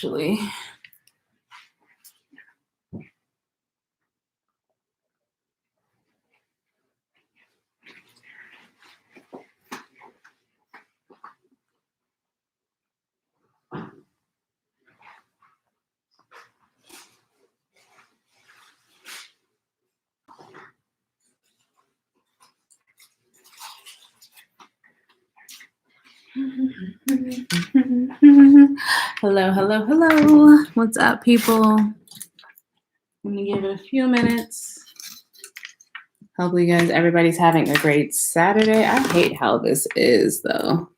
actually. Hello. What's up, people? I'm gonna give it a few minutes. Hopefully, everybody's having a great Saturday. I hate how this is, though.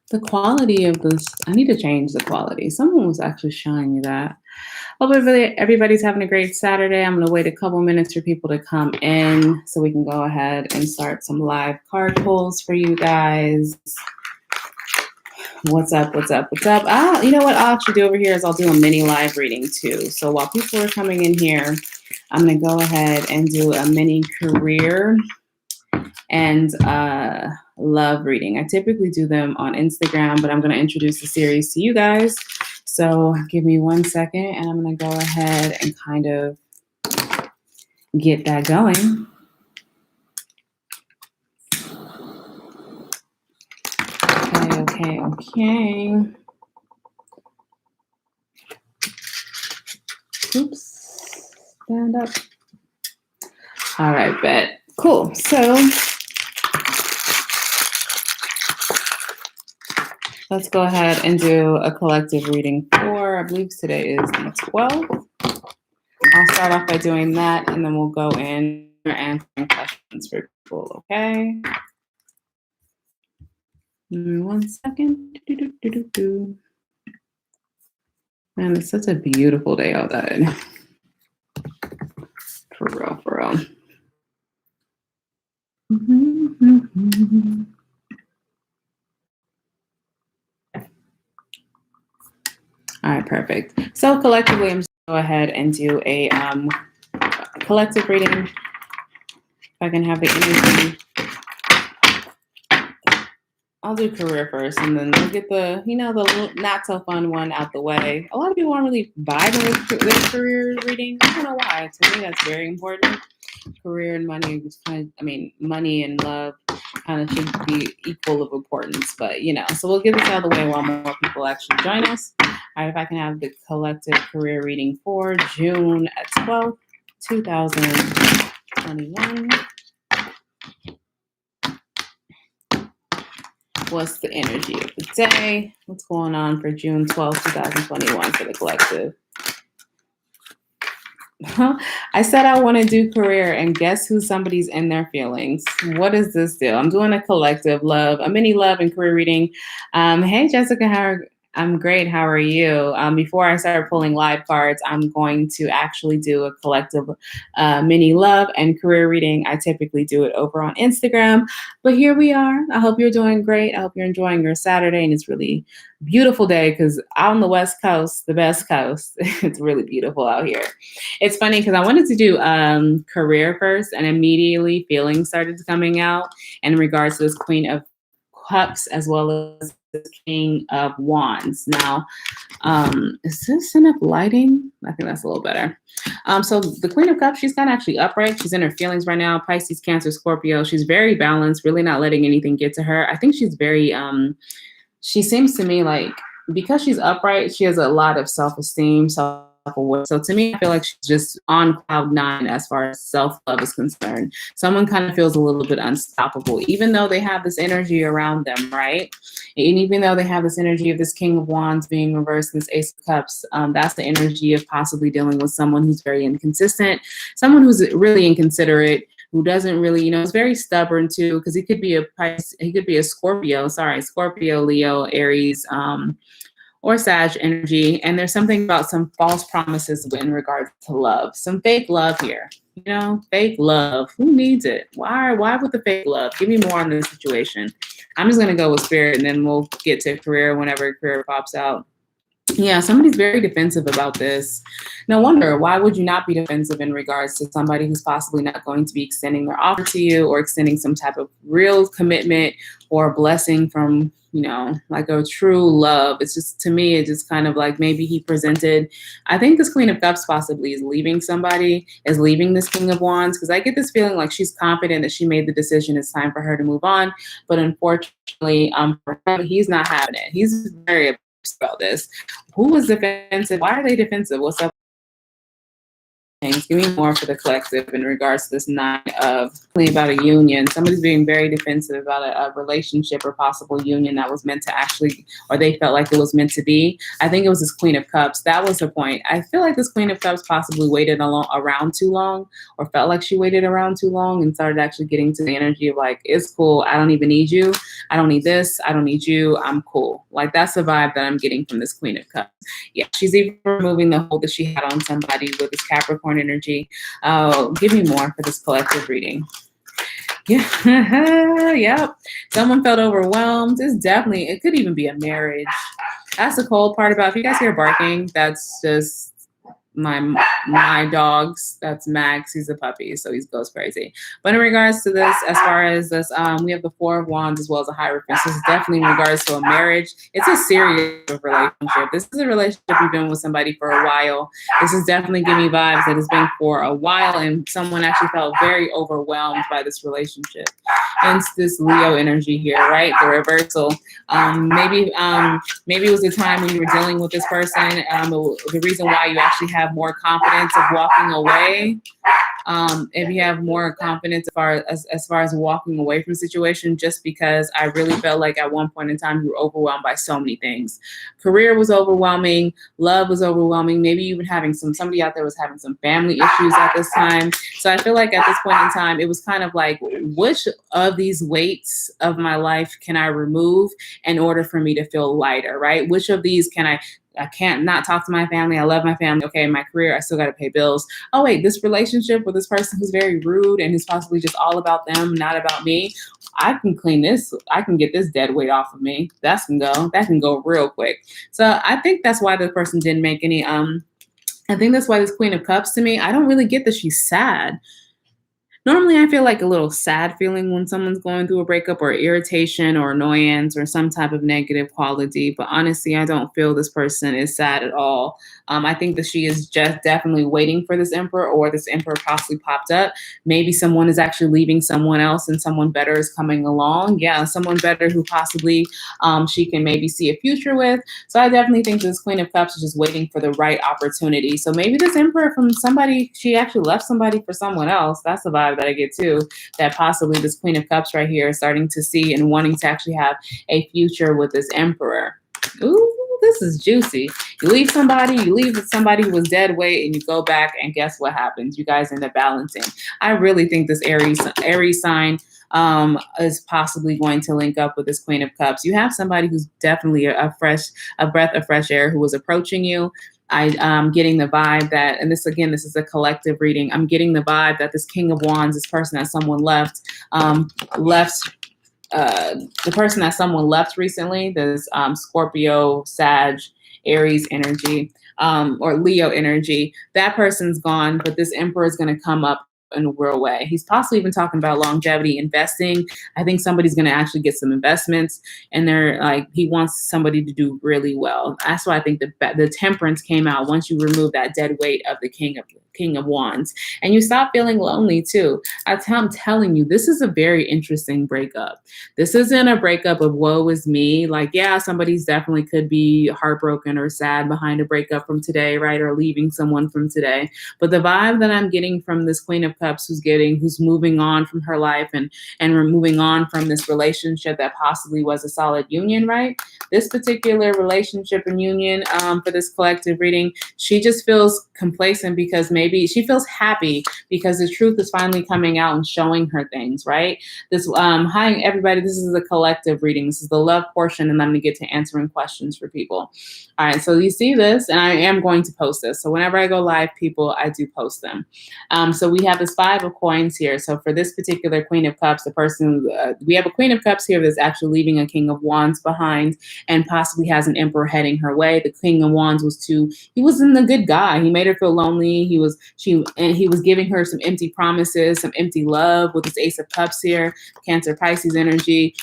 The quality of this, I need to change the quality. Someone was actually showing me that. Hopefully, everybody's having a great Saturday. I'm gonna wait a couple minutes for people to come in so we can go ahead and start some live card pulls for you guys. What's up? You know what I'll actually do over here is I'll do a mini live reading too. So while people are coming in here, I'm going to go ahead and do a mini career and love reading. I typically do them on Instagram, but I'm going to introduce the series to you guys. So give me 1 second and I'm going to go ahead and kind of get that going. Okay. Oops. Stand up. All right, bet. Cool. So let's go ahead and do a collective reading for, I believe today is the 12th. I'll start off by doing that, and then we'll go in and answering questions for people, okay? 1 second. Man, it's such a beautiful day outside. For real. All right, perfect. So collectively, I'm just going to go ahead and do a collective reading. If I can have the energy. I'll do career first, and then we'll get the not so fun one out the way. A lot of people aren't really vibing with career reading. I don't know why. To me, that's very important. Career and money, money and love kind of should be equal of importance, but so we'll get this out of the way while more people actually join us. All right, if I can have the collective career reading for June 12th, 2021. What's the energy of the day? What's going on for June 12th, 2021 for the collective? I said I want to do career, and guess who somebody's in their feelings? What does this do? I'm doing a collective love, a mini love and career reading. Hey, Jessica, I'm great. How are you? Before I start pulling live cards, I'm going to actually do a collective mini love and career reading. I typically do it over on Instagram, but here we are. I hope you're doing great. I hope you're enjoying your Saturday, and it's really beautiful day because out on the West Coast, the best coast, it's really beautiful out here. It's funny because I wanted to do career first, and immediately feelings started coming out in regards to this Queen of Cups as well as the King of Wands. Now, is this enough lighting? I think that's a little better. So the Queen of Cups, she's kind of actually upright. She's in her feelings right now. Pisces, Cancer, Scorpio. She's very balanced, really not letting anything get to her. I think she's very, she seems to me like, because she's upright, she has a lot of self-esteem, self-aware. So to me, I feel like she's just on cloud 9 as far as self-love is concerned. Someone kind of feels a little bit unstoppable, even though they have this energy around them, right? And even though they have this energy of this King of Wands being reversed, this Ace of Cups, that's the energy of possibly dealing with someone who's very inconsistent, someone who's really inconsiderate, who doesn't really, is very stubborn too, because he could be a Scorpio, Leo, Aries, or Sag energy. And there's something about some false promises in regards to love, some fake love here, fake love. Who needs it? Why with the fake love? Give me more on this situation. I'm just going to go with spirit, and then we'll get to career whenever career pops out. Yeah, somebody's very defensive about this. No wonder. Why would you not be defensive in regards to somebody who's possibly not going to be extending their offer to you or extending some type of real commitment or blessing from, like a true love? It's just, to me, it's just kind of like maybe he presented. I think this Queen of Cups possibly is leaving somebody, is leaving this King of Wands, because I get this feeling like she's confident that she made the decision. It's time for her to move on. But unfortunately, for him, he's not having it. He's very upset about this. Who was defensive? Why are they defensive? What's up? Give me more for the collective in regards to this nine of about a union. Somebody's being very defensive about a relationship or possible union that was meant to actually, or they felt like it was meant to be. I think it was this Queen of Cups. That was the point. I feel like this Queen of Cups possibly waited around too long, or felt like she waited around too long and started actually getting to the energy of like, it's cool. I don't even need you. I don't need this. I don't need you. I'm cool. Like, that's the vibe that I'm getting from this Queen of Cups. Yeah, she's even removing the hold that she had on somebody with this Capricorn energy. Give me more for this collective reading. Yeah, yep. Someone felt overwhelmed. It's definitely, it could even be a marriage. That's the cold part about, if you guys hear barking, that's just my dogs. That's Max. He's a puppy, so he goes crazy. But in regards to this, as far as this, we have the Four of Wands as well as a Hierophant. This is definitely in regards to a marriage. It's a serious relationship. This is a relationship you've been with somebody for a while. This is definitely giving me vibes that it's been for a while, and someone actually felt very overwhelmed by this relationship. Hence this Leo energy here, right? The reversal. Maybe it was the time when you were dealing with this person. The reason why you actually have more confidence of walking away. If you have more confidence as far as walking away from the situation, just because I really felt like at one point in time you were overwhelmed by so many things. Career was overwhelming, love was overwhelming. Maybe even somebody out there was having some family issues at this time. So I feel like at this point in time, it was kind of like, which of these weights of my life can I remove in order for me to feel lighter, right? Which of these I can't not talk to my family. I love my family. Okay, my career, I still got to pay bills. Oh, wait, this relationship with this person who's very rude and who's possibly just all about them, not about me. I can clean this. I can get this dead weight off of me. That can go real quick. So I think that's why the person didn't make any, I think that's why this Queen of Cups, to me, I don't really get that she's sad. Normally, I feel like a little sad feeling when someone's going through a breakup, or irritation or annoyance or some type of negative quality. But honestly, I don't feel this person is sad at all. I think that she is just definitely waiting for this Emperor, or this Emperor possibly popped up. Maybe someone is actually leaving someone else and someone better is coming along. Yeah, someone better who possibly she can maybe see a future with. So I definitely think this Queen of Cups is just waiting for the right opportunity. So maybe this Emperor from somebody, she actually left somebody for someone else. That's the vibe that I get too, that possibly this Queen of Cups right here is starting to see and wanting to actually have a future with this Emperor. Ooh, this is juicy. You leave with somebody who was dead weight, and you go back, and guess what happens? You guys end up balancing. I really think this Aries sign is possibly going to link up with this Queen of Cups. You have somebody who's definitely a breath of fresh air who was approaching you. I'm getting the vibe that, and this is a collective reading. I'm getting the vibe that this King of Wands, this person that someone left, the person that someone left recently, this Scorpio, Sag, Aries energy, or Leo energy, that person's gone, but this Emperor is going to come up in a real way. He's possibly even talking about longevity, investing. I think somebody's going to actually get some investments, and they're like, he wants somebody to do really well. That's why I think the Temperance came out once you remove that dead weight of the King of Wands, and you stop feeling lonely too. I'm telling you, this is a very interesting breakup. This isn't a breakup of woe is me. Like, yeah, somebody's definitely could be heartbroken or sad behind a breakup from today, right? Or leaving someone from today. But the vibe that I'm getting from this Queen of Cups, who's moving on from her life and we're moving on from this relationship that possibly was a solid union, right? This particular relationship and union, for this collective reading, she just feels complacent because maybe she feels happy because the truth is finally coming out and showing her things, right? This, hi everybody, this is a collective reading. This is the love portion, and I'm going to get to answering questions for people. All right, so you see this, and I am going to post this. So whenever I go live, people, I do post them. So we have this this Five of Coins here. So for this particular Queen of Cups, the person, we have a Queen of Cups here that's actually leaving a King of Wands behind and possibly has an Emperor heading her way. The King of Wands he wasn't a good guy. He made her feel lonely. He was giving her some empty promises, some empty love with this Ace of Cups here, Cancer, Pisces energy.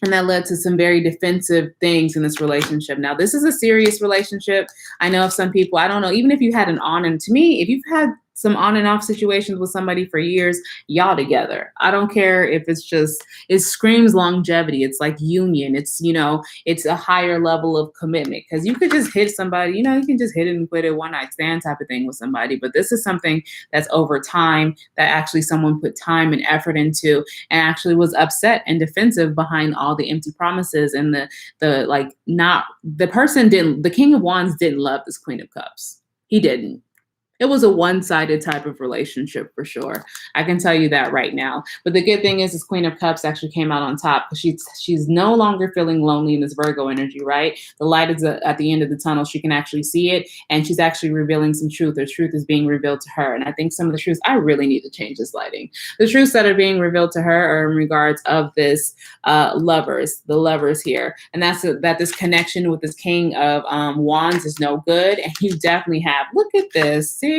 And that led to some very defensive things in this relationship. Now, this is a serious relationship. I know of some people, I don't know, even if you had to me, if you've had some on and off situations with somebody for years, y'all together. I don't care if it screams longevity. It's like union. It's, it's a higher level of commitment, because you could just hit somebody, you can just hit it and quit it, one night stand type of thing with somebody. But this is something that's over time, that actually someone put time and effort into, and actually was upset and defensive behind all the empty promises and the King of Wands didn't love this Queen of Cups. He didn't. It was a one-sided type of relationship for sure. I can tell you that right now. But the good thing is this Queen of Cups actually came out on top, because she's no longer feeling lonely in this Virgo energy, right? The light is at the end of the tunnel. She can actually see it, and she's actually revealing some truth. The truth is being revealed to her. And I think some of the truths, I really need to change this lighting. The truths that are being revealed to her are in regards of this the lovers here. And that's that this connection with this King of Wands is no good. And you definitely have, look at this, see?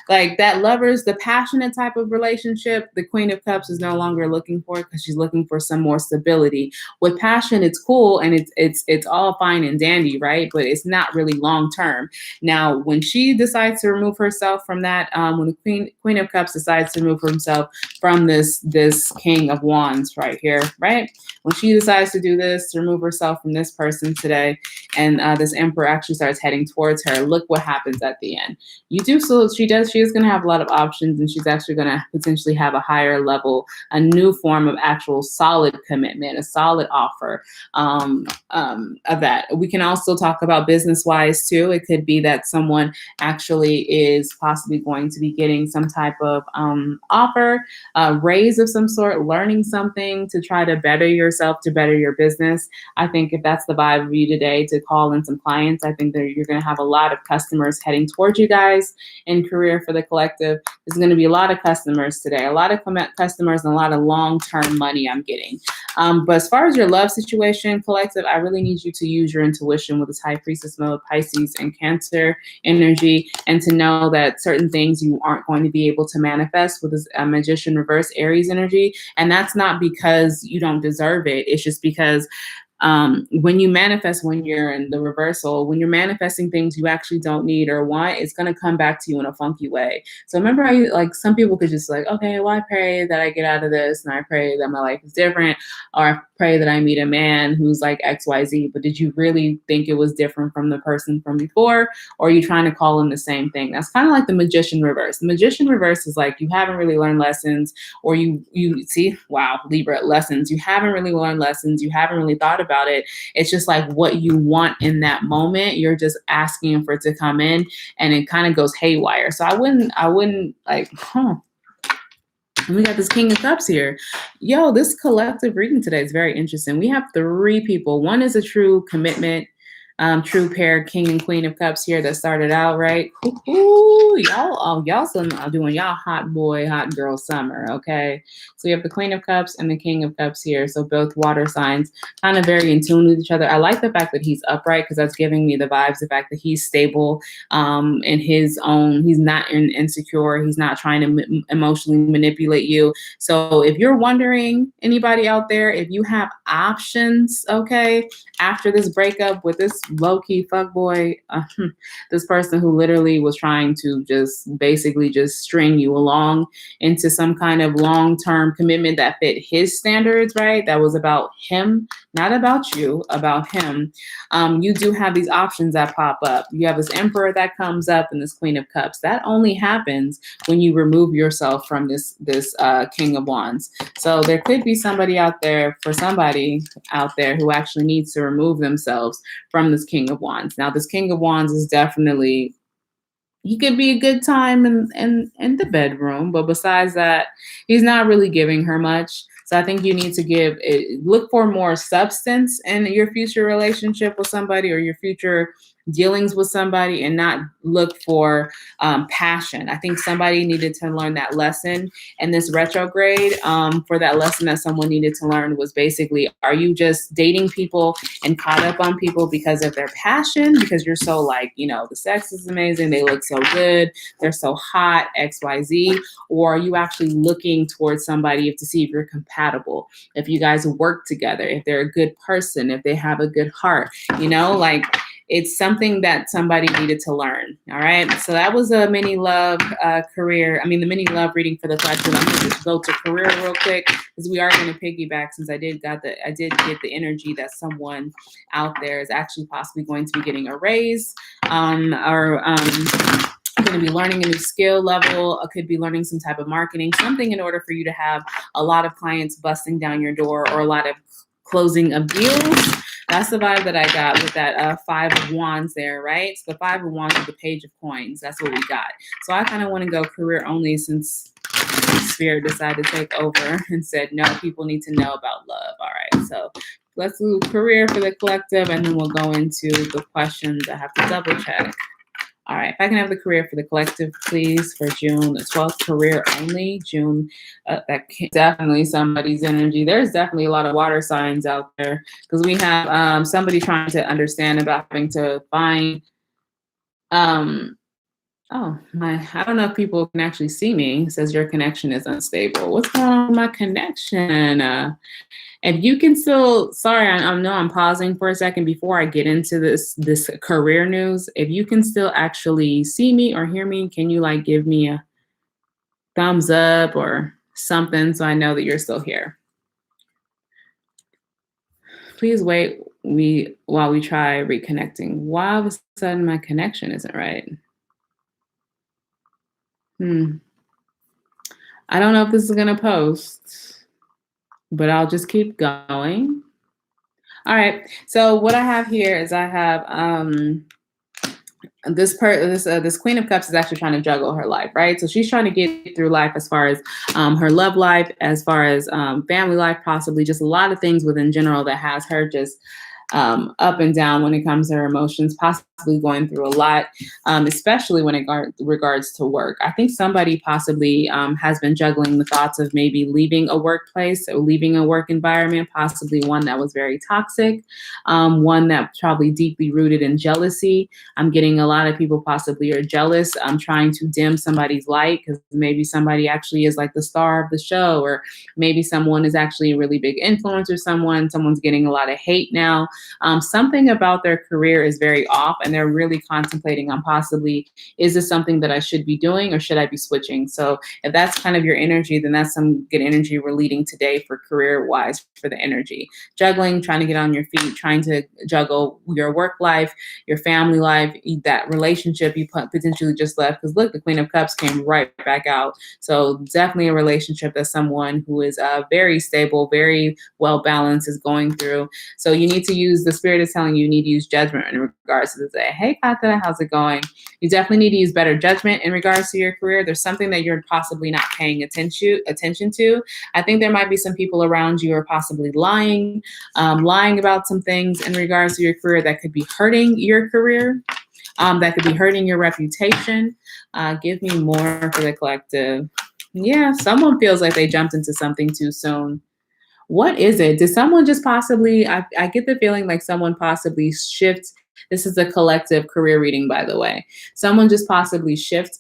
Like that lovers, the passionate type of relationship, the Queen of Cups is no longer looking for, because she's looking for some more stability. With passion, it's cool and it's all fine and dandy, right? But it's not really long term. Now, when she decides to remove herself from that, when the Queen of Cups decides to remove herself from this King of Wands right here, right? When she decides to do this, to remove herself from this person today, and this Emperor actually starts heading towards her, look what happens at the end. She is going to have a lot of options, and she's actually going to potentially have a higher level, a new form of actual solid commitment, a solid offer of that. We can also talk about business-wise too. It could be that someone actually is possibly going to be getting some type of offer, raise of some sort, learning something to try to better yourself, to better your business. I think if that's the vibe of you today, to call in some clients, I think that you're going to have a lot of customers heading towards you guys. In career for the collective, there's going to be a lot of customers today, a lot of customers, and a lot of long-term money I'm getting. But as far as your love situation, collective, I really need you to use your intuition with this High Priestess mode, Pisces and Cancer energy, and to know that certain things you aren't going to be able to manifest with this Magician reverse Aries energy. And that's not because you don't deserve it. It's just because when you manifest, when you're in the reversal, when you're manifesting things you actually don't need or want, it's going to come back to you in a funky way. So remember how some people could just okay, well, I pray that I get out of this, and I pray that my life is different, or I pray that I meet a man who's like XYZ. But did you really think it was different from the person from before? Or are you trying to call in the same thing? That's kind of like the Magician reverse. The Magician reverse is like you haven't really learned lessons, or you see, wow, Libra, lessons. You haven't really learned lessons. You haven't really thought about it. It's just like what you want in that moment. You're just asking for it to come in, and it kind of goes haywire. So I wouldn't we got this King of Cups here. Yo, this collective reading today is very interesting. We have 3 people. One is a true commitment, true pair, King and Queen of Cups here that started out, right? Ooh, y'all still doing y'all hot boy, hot girl summer, okay? So we have the Queen of Cups and the King of Cups here. So both water signs, kind of very in tune with each other. I like the fact that he's upright, because that's giving me the vibes, the fact that he's stable in his own, he's not insecure, he's not trying to emotionally manipulate you. So if you're wondering, anybody out there, if you have options, okay, after this breakup with this low-key fuckboy, this person who literally was trying to just basically just string you along into some kind of long-term commitment that fit his standards, right? That was about him, not about you, about him. You do have these options that pop up. You have this Emperor that comes up and this Queen of Cups. That only happens when you remove yourself from this King of Wands. So there could be somebody out there, who actually needs to remove themselves from this King of Wands. Now, this King of Wands is definitely, he could be a good time in the bedroom, but besides that, he's not really giving her much. So I think you need to look for more substance in your future relationship with somebody, or your future dealings with somebody and not look for passion. I think somebody needed to learn that lesson. And this retrograde, for that lesson that someone needed to learn was basically, are you just dating people and caught up on people because of their passion? Because you're so like, the sex is amazing, they look so good, they're so hot, XYZ. Or are you actually looking towards somebody to see if you're compatible, if you guys work together, if they're a good person, if they have a good heart, like it's something that somebody needed to learn. All right. So that was a mini love the mini love reading for the collective. I'm gonna just go to career real quick because we are going to piggyback, since I did get the energy that someone out there is actually possibly going to be getting a raise, or going to be learning a new skill level, could be learning some type of marketing, something in order for you to have a lot of clients busting down your door or a lot of closing of deals. That's the vibe that I got with that 5 of Wands there, right? So the 5 of Wands with the Page of Coins. That's what we got. So I kind of want to go career only, since Spirit decided to take over and said, no, people need to know about love. All right. So let's do career for the collective, and then we'll go into the questions. I have to double check. All right, if I can have the career for the collective, please, for June the 12th, career only. June, that definitely somebody's energy. There's definitely a lot of water signs out there, because we have somebody trying to understand about having to find, I don't know if people can actually see me. It says your connection is unstable. What's going on with my connection? If you can still, sorry, I know I'm pausing for a second before I get into this career news. If you can still actually see me or hear me, can you like give me a thumbs up or something so I know that you're still here? Please wait while we try reconnecting. Why all of a sudden my connection isn't right? I don't know if this is gonna post, but I'll just keep going. All right. So what I have here is I have this Queen of Cups is actually trying to juggle her life, right? So she's trying to get through life as far as her love life, as far as family life, possibly just a lot of things within general that has her just up and down when it comes to her emotions, possibly going through a lot, especially when it regards to work. I think somebody possibly has been juggling the thoughts of maybe leaving a workplace or leaving a work environment, possibly one that was very toxic, one that probably deeply rooted in jealousy. I'm getting a lot of people possibly are jealous. I'm trying to dim somebody's light because maybe somebody actually is like the star of the show, or maybe someone is actually a really big influencer, someone's getting a lot of hate now. Something about their career is very off, and they're really contemplating on possibly, is this something that I should be doing, or should I be switching? So if that's kind of your energy, then that's some good energy we're leading today for career wise for the energy. Juggling, trying to get on your feet, trying to juggle your work life, your family life, that relationship you potentially just left. Because look, the Queen of Cups came right back out. So definitely a relationship that someone who is very stable, very well balanced is going through. So you need to use, the Spirit is telling you need to use judgment in regards to the day. Hey, Kata, how's it going? You definitely need to use better judgment in regards to your career. There's something that you're possibly not paying attention to. I think there might be some people around you who are possibly lying about some things in regards to your career that could be hurting your career, that could be hurting your reputation. Give me more for the collective. Yeah, someone feels like they jumped into something too soon. What is it? Did someone just possibly, I get the feeling like someone possibly shifts. This is a collective career reading, by the way. Someone just possibly shifted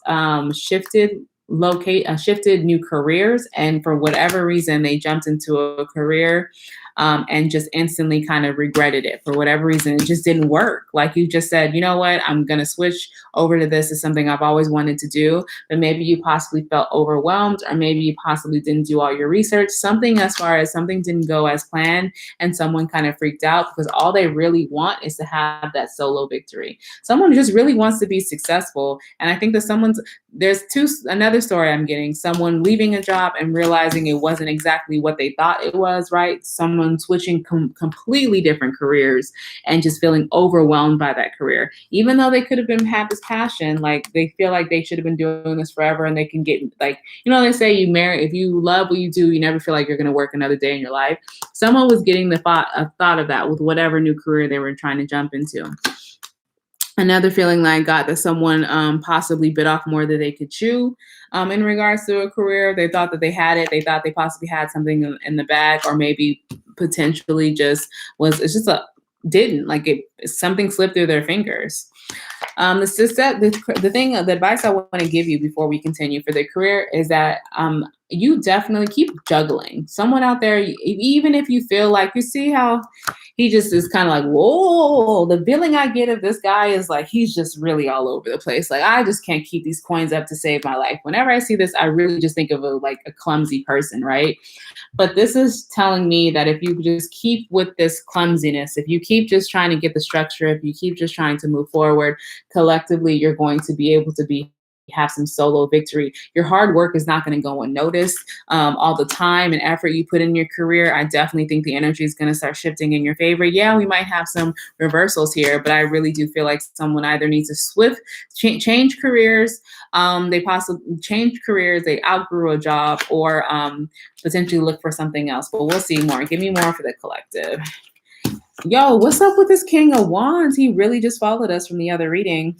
new careers, and for whatever reason, they jumped into a career and just instantly kind of regretted it. For whatever reason, it just didn't work. Like you just said, you know what, I'm going to switch over to this. Is something I've always wanted to do, but maybe you possibly felt overwhelmed, or maybe you possibly didn't do all your research. Something as far as something didn't go as planned, and someone kind of freaked out because all they really want is to have that solo victory. Someone just really wants to be successful. And I think that another story I'm getting, someone leaving a job and realizing it wasn't exactly what they thought it was, right? Someone switching completely different careers and just feeling overwhelmed by that career, even though they could have had this passion. Like they feel like they should have been doing this forever, and they can get, like, they say if you love what you do, you never feel like you're going to work another day in your life. Someone was getting the thought of that with whatever new career they were trying to jump into. Another feeling that I got, that someone possibly bit off more than they could chew in regards to a career. They thought that they had it. They thought they possibly had something in the bag, or maybe potentially just was, it's just a, didn't like it, something slipped through their fingers. The advice I want to give you before we continue for the career is that you definitely keep juggling. Someone out there, even if you feel like, you see how he just is kind of like, whoa, the feeling I get of this guy is like, he's just really all over the place. Like, I just can't keep these coins up to save my life. Whenever I see this, I really just think of a clumsy person, right? But this is telling me that if you just keep with this clumsiness, if you keep just trying to get the structure, if you keep just trying to move forward, collectively, you're going to be able to have some solo victory. Your hard work is not going to go unnoticed. All the time and effort you put in your career, I definitely think the energy is going to start shifting in your favor. Yeah, we might have some reversals here, but I really do feel like someone either needs to change careers. They possibly change careers, they outgrew a job, or potentially look for something else. But we'll see more. Give me more for the collective. Yo, what's up with this King of Wands? He really just followed us from the other reading.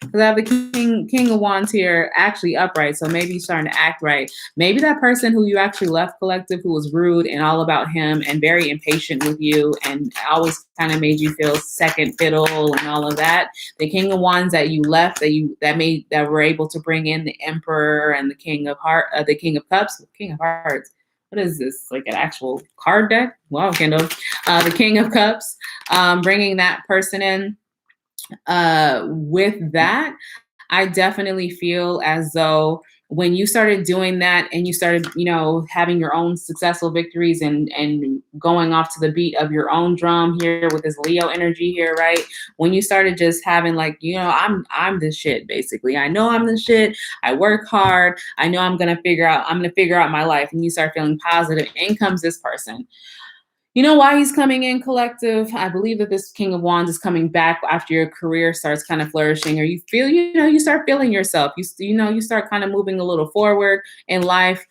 Because I have the King of Wands here actually upright, so maybe he's starting to act right. Maybe that person who you actually left, collective, who was rude and all about him and very impatient with you and always kind of made you feel second fiddle and all of that. The King of Wands that you left, that were able to bring in the Emperor and the King of the King of Cups, King of Hearts. What is this? Like an actual card deck? Wow, Kendall. The King of Cups, bringing that person in. With that, I definitely feel as though when you started doing that and you started, having your own successful victories and going off to the beat of your own drum here with this Leo energy here, right? When you started just having like, I'm the shit, basically. I know I'm the shit. I work hard. I know I'm gonna figure out my life. And you start feeling positive. In comes this person. You know why he's coming in, collective? I believe that this King of Wands is coming back after your career starts kind of flourishing, or you feel, you start feeling yourself. You start kind of moving a little forward in life.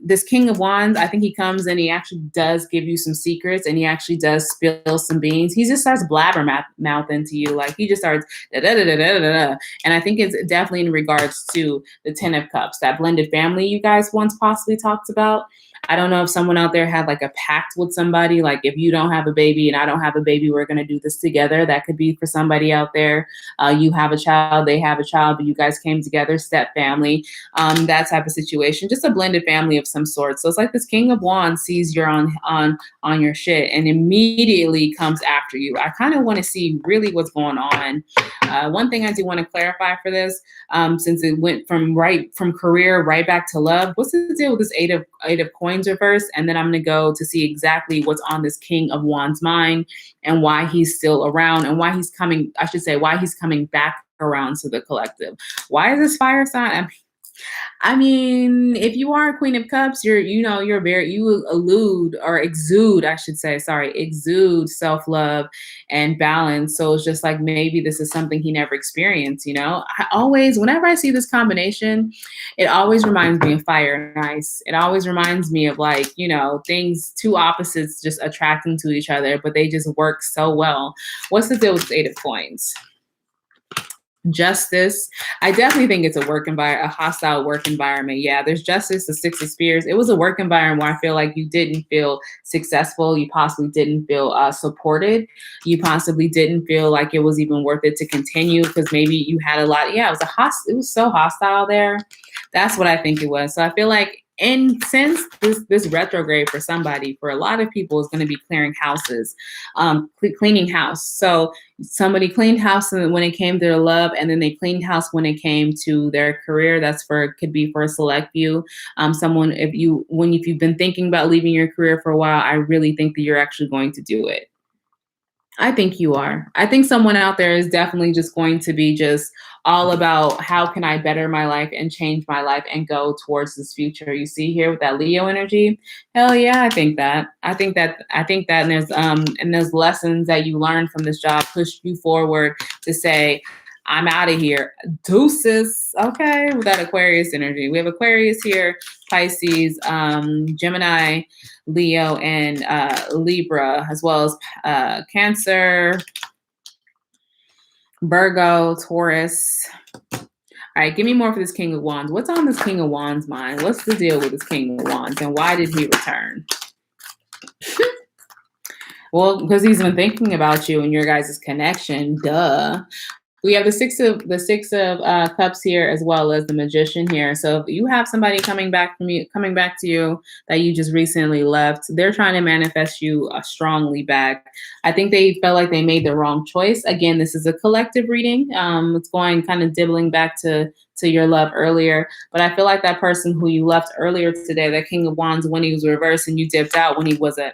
This King of Wands, I think he comes and he actually does give you some secrets, and he actually does spill some beans. He just starts mouth into you, like he just starts da da da da da da. And I think it's definitely in regards to the Ten of Cups, that blended family you guys once possibly talked about. I don't know if someone out there had like a pact with somebody, like if you don't have a baby and I don't have a baby, we're going to do this together. That could be for somebody out there. You have a child, they have a child, but you guys came together, step family, that type of situation, just a blended family of some sort. So it's like this King of Wands sees you're on your shit and immediately comes after you. I kind of want to see really what's going on. One thing I do want to clarify for this, since it went from career right back to love, what's the deal with this eight of coins reverse? And then I'm going to go to see exactly what's on this King of Wands mind and why he's still around and why he's coming back around to the collective. Why is this fire sign? I mean, if you are a Queen of Cups, you exude self-love and balance. So it's just like, maybe this is something he never experienced, whenever I see this combination, it always reminds me of fire and ice. It always reminds me of like, things, two opposites just attracting to each other, but they just work so well. What's the deal with Eight of Coins? Justice. I definitely think it's a hostile work environment. Yeah, there's justice, the Six of Spears. It was a work environment where I feel like you didn't feel successful. You possibly didn't feel supported. You possibly didn't feel like it was even worth it to continue because maybe you had a lot. Yeah, it was so hostile there. That's what I think it was. So I feel like, and since this retrograde for a lot of people is going to be clearing houses, cleaning house. So somebody cleaned house when it came to their love, and then they cleaned house when it came to their career. Could be for a select few. Someone, if you've been thinking about leaving your career for a while, I really think that you're actually going to do it. I think you are. I think someone out there is definitely just going to be just all about how can I better my life and change my life and go towards this future. You see here with that Leo energy? Hell yeah, I think that. And there's lessons that you learn from this job push you forward to say, I'm out of here. Deuces. Okay, with that Aquarius energy. We have Aquarius here, Pisces, Gemini, Leo, and Libra, as well as Cancer. Virgo, Taurus. All right, give me more for this King of Wands. What's on this King of Wands mind? What's the deal with this King of Wands, and why did he return? Well, because he's been thinking about you and your guys' connection. Duh. We have the six of cups here, as well as the magician here. So if you have somebody coming back to you that you just recently left, they're trying to manifest you strongly back. I think they felt like they made the wrong choice. Again, this is a collective reading. It's going kind of dibbling back to your love earlier, but I feel like that person who you left earlier today, that King of Wands, when he was reversed and you dipped out when he was an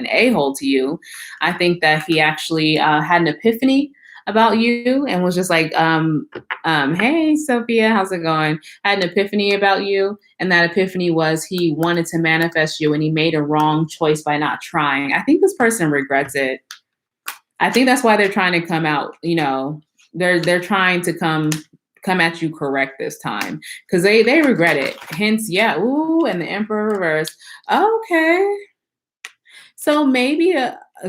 a-hole to you, I think that he actually had an epiphany about you and was just like, hey, Sophia, how's it going? Had an epiphany about you. And that epiphany was he wanted to manifest you and he made a wrong choice by not trying. I think this person regrets it. I think that's why they're trying to come out, they're trying to come at you correct this time because they regret it. Hence, yeah, ooh, and the Emperor reverse. Okay. So maybe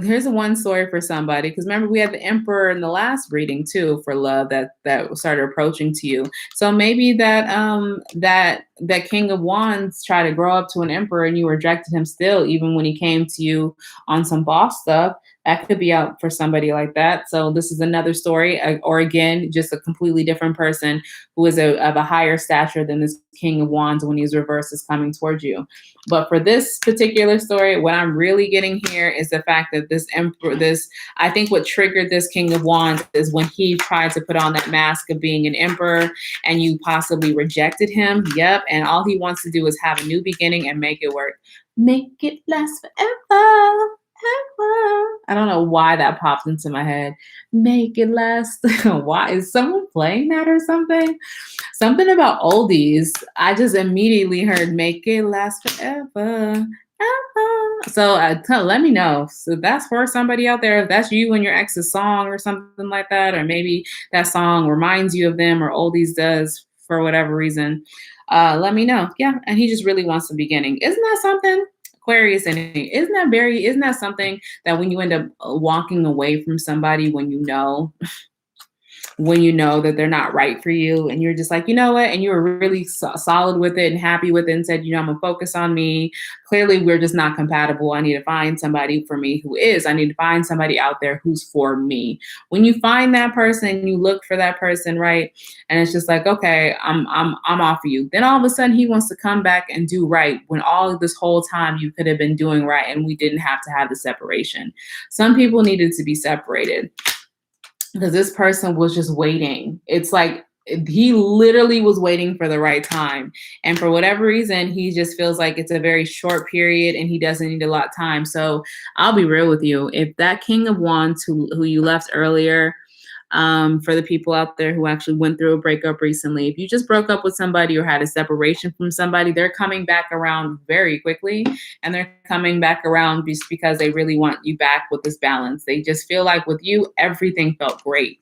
here's one story for somebody, because remember we had the Emperor in the last reading too for love that started approaching to you. So maybe that King of Wands tried to grow up to an Emperor and you rejected him still, even when he came to you on some boss stuff. That could be out for somebody like that. So this is another story, or again, just a completely different person who is of a higher stature than this King of Wands when he's reversed is coming towards you. But for this particular story, what I'm really getting here is the fact that this Emperor, I think what triggered this King of Wands is when he tried to put on that mask of being an emperor and you possibly rejected him. Yep. And all he wants to do is have a new beginning and make it work. Make it last forever. I don't know why that popped into my head. Make it last. Why is someone playing that or something? Something about oldies. I just immediately heard "Make It Last Forever." So let me know. So that's for somebody out there. If that's you and your ex's song or something like that, or maybe that song reminds you of them, or oldies does for whatever reason. Let me know. Yeah, and he just really wants the beginning. Isn't that something? Aquarius energy. Isn't that something that when you end up walking away from somebody when you know that they're not right for you and you're just like, you know what? And you were really solid with it and happy with it and said, I'm going to focus on me. Clearly, we're just not compatible. I need to find somebody for me who is. I need to find somebody out there who's for me. When you find that person, you look for that person, right? And it's just like, okay, I'm off of you. Then all of a sudden he wants to come back and do right when all of this whole time you could have been doing right and we didn't have to have the separation. Some people needed to be separated because this person was just waiting. It's like he literally was waiting for the right time. And for whatever reason, he just feels like it's a very short period and he doesn't need a lot of time. So I'll be real with you. If that King of Wands who you left earlier, for the people out there who actually went through a breakup recently, if you just broke up with somebody or had a separation from somebody, they're coming back around very quickly. And they're coming back around just because they really want you back with this balance. They just feel like with you, everything felt great.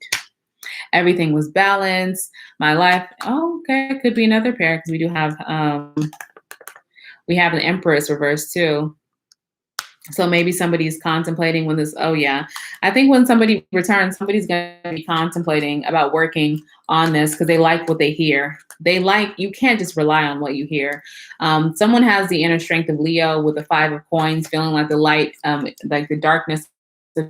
Everything was balanced. My life, okay, it could be another pair because we do have, we have an Empress reverse too. So maybe somebody's contemplating when this, I think when somebody returns, somebody's going to be contemplating about working on this because they like what they hear. You can't just rely on what you hear. Someone has the inner strength of Leo with the 5 of coins, feeling like the light, like the darkness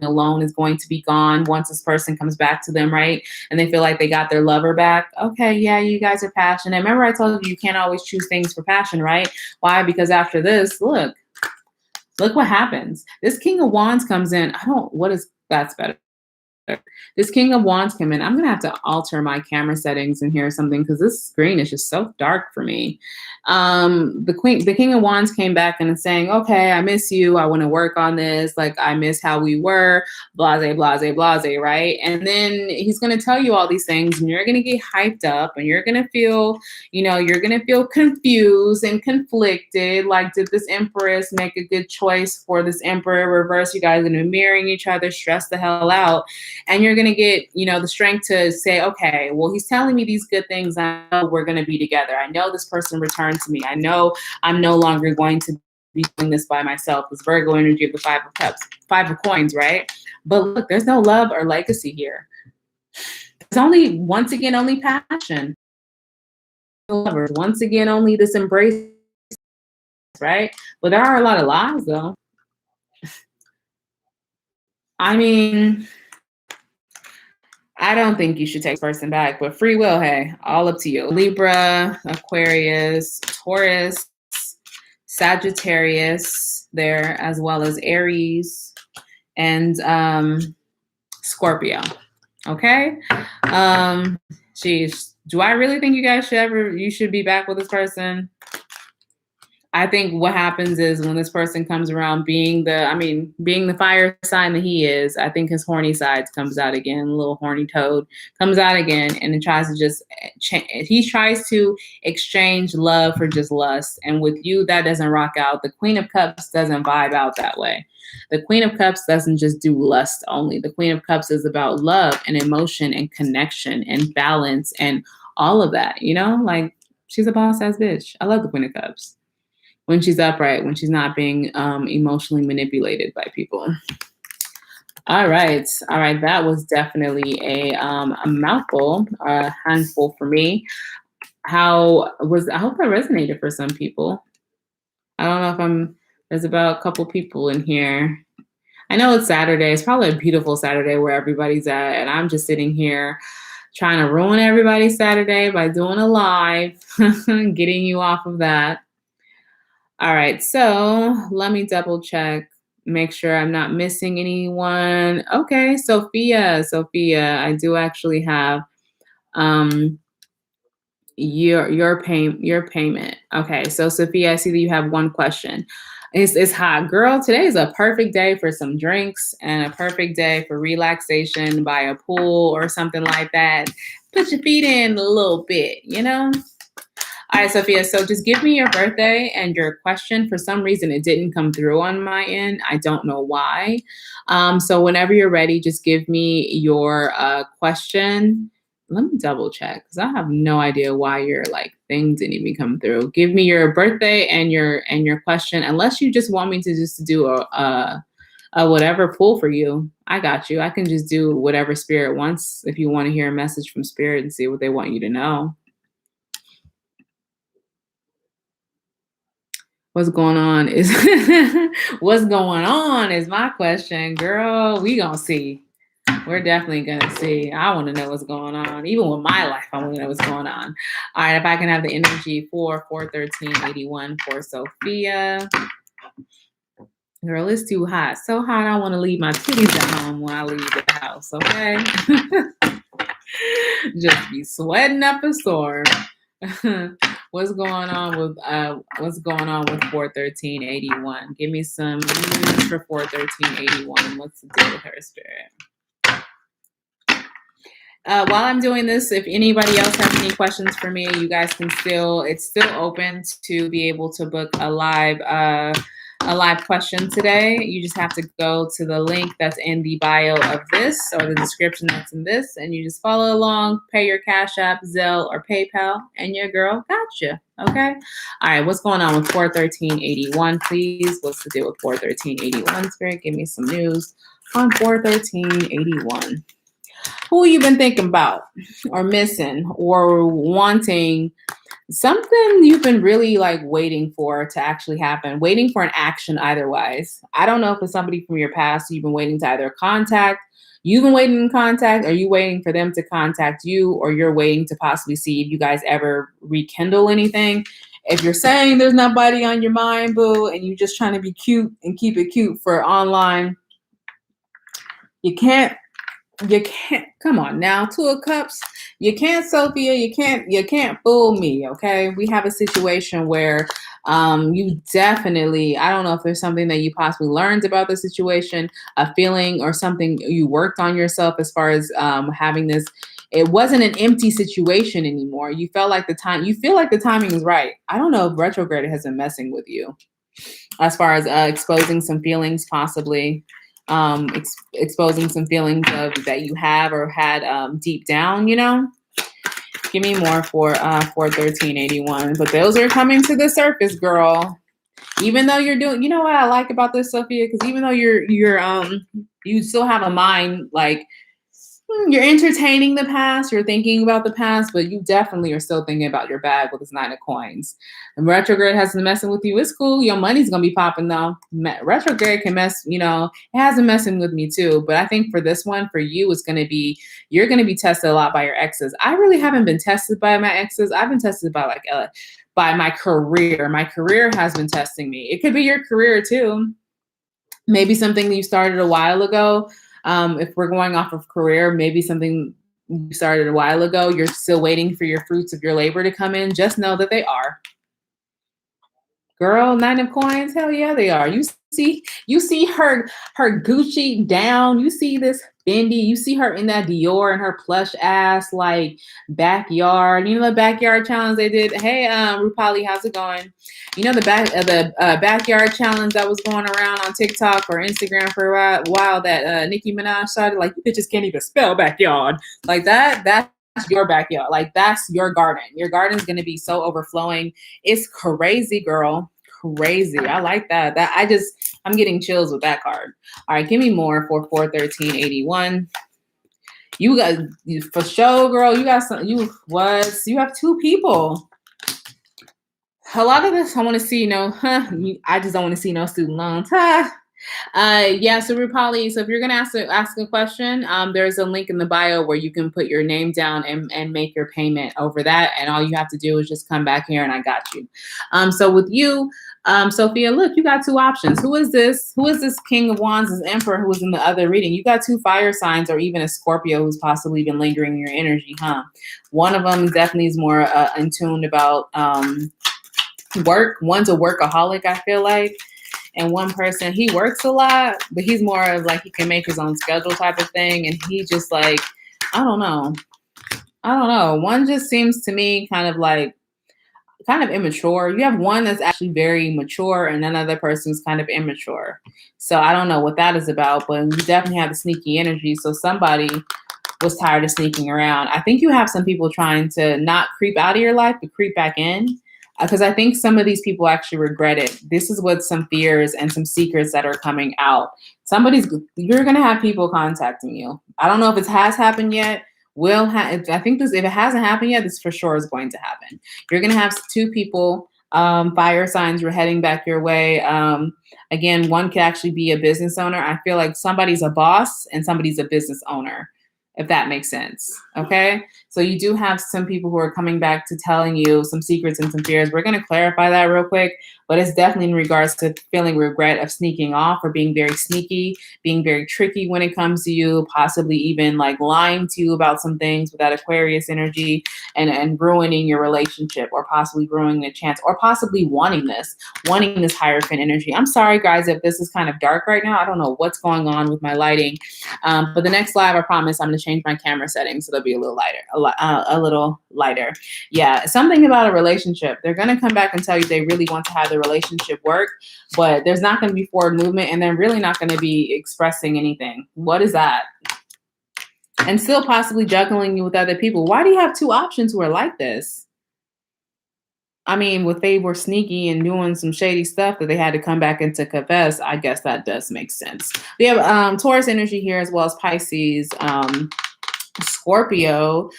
alone is going to be gone once this person comes back to them, right? And they feel like they got their lover back. Okay, yeah, you guys are passionate. Remember I told you can't always choose things for passion, right? Why? Because after this, look what happens. This King of Wands comes in. That's better. This King of Wands came in. I'm going to have to alter my camera settings in here or something because this screen is just so dark for me. The King of Wands came back and is saying, okay, I miss you. I want to work on this. Like, I miss how we were, blase, blase, blase, right? And then he's going to tell you all these things and you're going to get hyped up and you're going to feel, you're going to feel confused and conflicted. Like, did this Empress make a good choice for this Emperor? Reverse, you guys are going to be mirroring each other, stress the hell out. And you're going to get, the strength to say, okay, well, he's telling me these good things. I know we're going to be together. I know this person returned to me. I know I'm no longer going to be doing this by myself. This Virgo energy of the 5 of Cups, 5 of Coins, right? But look, there's no love or legacy here. only, once again, only passion. Lovers, once again, only this embrace, right? But there are a lot of lies, though. I mean, I don't think you should take this person back, but free will, hey, all up to you. Libra, Aquarius, Taurus, Sagittarius, there, as well as Aries and Scorpio. Okay. Geez, do I really think you guys you should be back with this person? I think what happens is when this person comes around being the fire sign that he is, I think his horny side comes out again, a little horny toad comes out again, and it tries to just he tries to exchange love for just lust. And with you, that doesn't rock out. The Queen of Cups doesn't vibe out that way. The Queen of Cups doesn't just do lust only. The Queen of Cups is about love and emotion and connection and balance and all of that, like she's a boss ass bitch. I love the Queen of Cups. When she's upright, when she's not being emotionally manipulated by people. All right. That was definitely a mouthful, a handful for me. I hope that resonated for some people. I don't know if there's about a couple people in here. I know it's Saturday. It's probably a beautiful Saturday where everybody's at. And I'm just sitting here trying to ruin everybody's Saturday by doing a live, getting you off of that. All right, so let me double check, make sure I'm not missing anyone. Okay, Sophia, I do actually have your payment. Okay, so Sophia, I see that you have one question. It's hot, girl. Today is a perfect day for some drinks and a perfect day for relaxation by a pool or something like that. Put your feet in a little bit, All right, Sophia, so just give me your birthday and your question. For some reason, it didn't come through on my end. I don't know why. So whenever you're ready, just give me your question. Let me double check because I have no idea why your thing didn't even come through. Give me your birthday and your question, unless you just want me to just do a whatever pull for you. I got you. I can just do whatever spirit wants if you want to hear a message from spirit and see what they want you to know. What's going on is my question, girl. We gonna see. We're definitely gonna see. I want to know what's going on. Even with my life, I want to know what's going on. All right, if I can have the energy for 41381 for Sophia. Girl, it's too hot. So hot, I want to leave my titties at home when I leave the house, okay? Just be sweating up a storm. What's going on with 41381? Give me some news for 41381. What's the deal with her, spirit? While I'm doing this, if anybody else has any questions for me, you guys can it's still open to be able to book a live question today. You just have to go to the link that's in the bio of this or the description that's in this, and you just follow along, pay your CashApp, Zelle, or PayPal, and your girl got you. Okay? All right, what's going on with 41381, please? What's the deal with 41381, Spirit? Give me some news on 41381. Who you been thinking about or missing or wanting? Something you've been really waiting for to actually happen, waiting for an action otherwise. I don't know if it's somebody from your past you've been waiting to either contact, you've been waiting to contact, or you waiting for them to contact you, or you're waiting to possibly see if you guys ever rekindle anything. If you're saying there's nobody on your mind, boo, and you're just trying to be cute and keep it cute for online, you can't, come on now, Two of Cups. You can't, Sophia, you can't fool me, okay? We have a situation where you definitely, I don't know if there's something that you possibly learned about the situation, a feeling or something you worked on yourself as far as having this. It wasn't an empty situation anymore. You feel like the timing is right. I don't know if retrograde has been messing with you as far as exposing some feelings possibly. Exposing some feelings that you have or had deep down, Give me more for 41381. But those are coming to the surface, girl. Even though you're doing, you know what I like about this, Sophia? Because even though you still have a mind You're entertaining the past, you're thinking about the past, but you definitely are still thinking about your bag with this 9 of coins. And retrograde has been messing with you. It's cool. Your money's gonna be popping though. Retrograde can mess, it has been messing with me too. But I think for this one, for you, it's gonna be you're gonna be tested a lot by your exes. I really haven't been tested by my exes. I've been tested by by my career. My career has been testing me. It could be your career too. Maybe something that you started a while ago. If we're going off of career, maybe something you started a while ago, you're still waiting for your fruits of your labor to come in. Just know that they are. Girl, 9 of coins, hell yeah, they are. You see her Gucci down. You see this Fendi. You see her in that Dior and her plush ass like backyard. You know the backyard challenge they did. Hey, Rupali, how's it going? You know the backyard challenge that was going around on TikTok or Instagram for a while that Nicki Minaj started. Like, you bitches can't even spell backyard like that. That's your backyard. Like, that's your garden. Your garden's gonna be so overflowing. It's crazy, girl. Crazy. I like that. I'm getting chills with that card. All right, give me more for 41381. You got for sure, girl. You got some. You have 2 people. A lot of this I want to see. I just don't want to see no student loans. Yeah, so Rupali, so if you're gonna ask a question, there's a link in the bio where you can put your name down and make your payment over that, and all you have to do is just come back here and I got you. So with you, Sophia, look, you got 2 options. Who is this? Who is this King of Wands, this Emperor who was in the other reading? You got 2 fire signs, or even a Scorpio who's possibly been lingering in your energy, huh? One of them definitely is more in tune about work. One's a workaholic, I feel like. And one person, he works a lot, but he's more of like he can make his own schedule type of thing. And he just like, I don't know. One just seems to me kind of immature. You have one that's actually very mature and another person's kind of immature. So I don't know what that is about, but you definitely have a sneaky energy. So somebody was tired of sneaking around. I think you have some people trying to not creep out of your life, but creep back in. Because I think some of these people actually regret it. This is what some fears and some secrets that are coming out. You're going to have people contacting you. I don't know if it has happened yet. I think if it hasn't happened yet, this for sure is going to happen. You're going to have 2 people, fire signs, were heading back your way. Again, one could actually be a business owner. I feel like somebody's a boss and somebody's a business owner, if that makes sense. Okay. So you do have some people who are coming back to telling you some secrets and some fears. We're going to clarify that real quick, but it's definitely in regards to feeling regret of sneaking off or being very sneaky, being very tricky when it comes to you, possibly even like lying to you about some things with that Aquarius energy and ruining your relationship, or possibly ruining a chance, or possibly wanting this Hierophant energy. I'm sorry, guys, if this is kind of dark right now. I don't know what's going on with my lighting. But the next live, I promise I'm going to change my camera settings so they'll be a little lighter. A little lighter. Yeah, something about a relationship. They're going to come back and tell you they really want to have the relationship work, but there's not going to be forward movement, and they're really not going to be expressing anything. What is that? And still possibly juggling you with other people. Why do you have 2 options who are like this? I mean, if they were sneaky and doing some shady stuff that they had to come back and to confess, I guess that does make sense. We have Taurus energy here, as well as Pisces, Scorpio,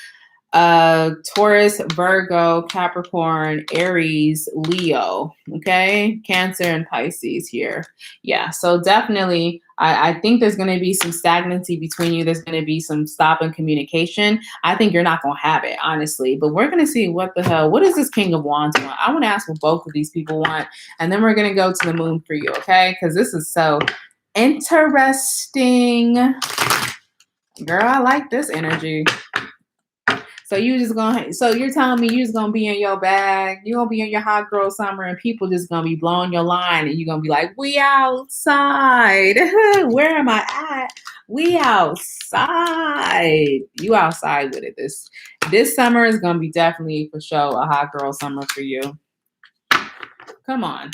Taurus, Virgo, Capricorn, Aries, Leo, okay? Cancer and Pisces here. Yeah, so definitely I think there's going to be some stagnancy between you. There's going to be some stop in communication. I think you're not going to have it, honestly, but we're going to see what does this King of Wands want? I want to ask what both of these people want, and then we're going to go to the moon for you, okay? Because this is so interesting. Girl, I like this energy. So you're telling me you're just gonna be in your bag, you're gonna be in your hot girl summer, and people just gonna be blowing your line, and you're gonna be like, we outside. Where am I at? We outside. You outside with it. This summer is gonna be definitely for sure a hot girl summer for you. Come on.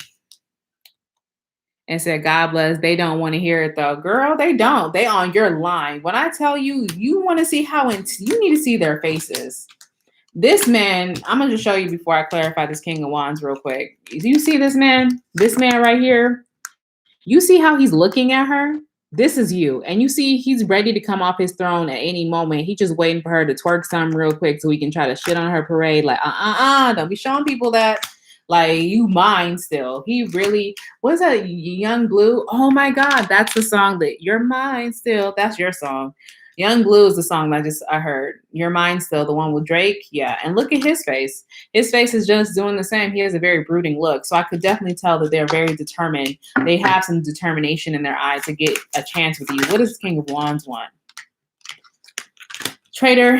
And said, God bless. They don't want to hear it though. Girl, they don't. They on your line. When I tell you, you want to see you need to see their faces. This man, I'm going to just show you before I clarify this King of Wands real quick. Do you see this man? This man right here? You see how he's looking at her? This is you. And you see, he's ready to come off his throne at any moment. He just waiting for her to twerk something real quick so he can try to shit on her parade. Like, don't be showing people that. Like, you mine still. He really, what's that, Young Blue? Oh my God, that's the song that You're Mine Still. That's your song. Young Blue is the song that I heard. Your Mind Still, the one with Drake. Yeah. And look at his face. His face is just doing the same. He has a very brooding look. So I could definitely tell that they're very determined. They have some determination in their eyes to get a chance with you. What does King of Wands want? Trader,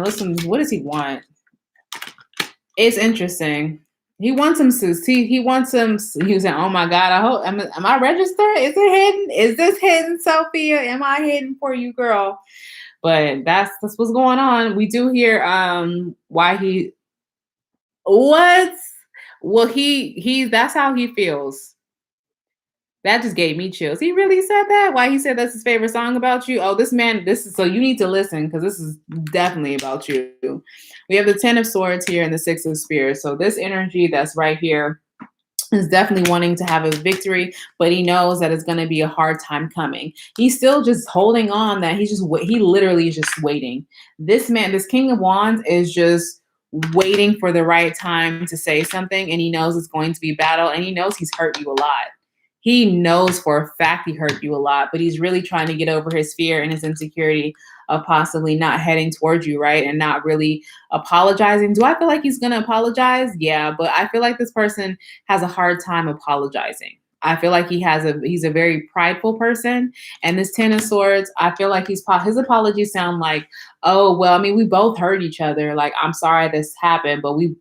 listen, what does he want? It's interesting. He wants him to see. He wants him. He was saying, "Oh my God, I hope am I registered? Is it hidden? Is this hidden, Sophia? Am I hidden for you, girl?" But that's what's going on. We do hear why he what? Well, he that's how he feels. That just gave me chills. He really said that? Why he said that's his favorite song about you? Oh, this man, this is so you need to listen because this is definitely about you. We have the 10 of Swords here and the 6 of Spears. So this energy that's right here is definitely wanting to have a victory, but he knows that it's going to be a hard time coming. He's still just holding on that he literally is just waiting. This man, this King of Wands is just waiting for the right time to say something, and he knows it's going to be battle, and he knows he's hurt you a lot. He knows for a fact he hurt you a lot, but he's really trying to get over his fear and his insecurity of possibly not heading towards you, right? And not really apologizing. Do I feel like he's going to apologize? Yeah, but I feel like this person has a hard time apologizing. I feel like he's a very prideful person. And this 10 of Swords, I feel like his apologies sound like, oh, well, I mean, we both hurt each other. Like, I'm sorry this happened, but we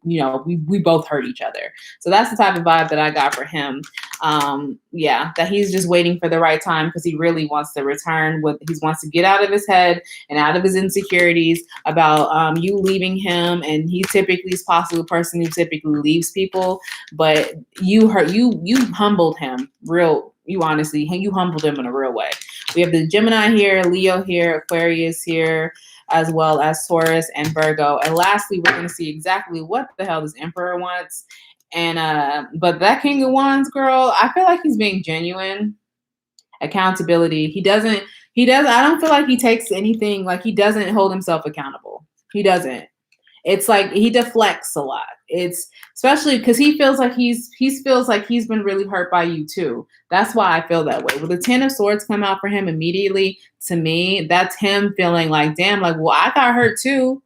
both hurt each other. So that's the type of vibe that I got for him. That he's just waiting for the right time because he really wants to return. He wants to get out of his head and out of his insecurities about you leaving him. And he typically is possibly a person who typically leaves people, but you humbled him you humbled him in a real way. We have the Gemini here, Leo here, Aquarius here, as well as Taurus and Virgo. And lastly, we're going to see exactly what the hell this Emperor wants. And but that King of Wands, girl, I feel like he's being genuine. Accountability. I don't feel like he takes anything, like he doesn't hold himself accountable. He doesn't. It's like he deflects a lot. It's especially because he feels like he's been really hurt by you too. That's why I feel that way. With the 10 of Swords come out for him immediately, to me, that's him feeling like, damn, like, well, I got hurt too.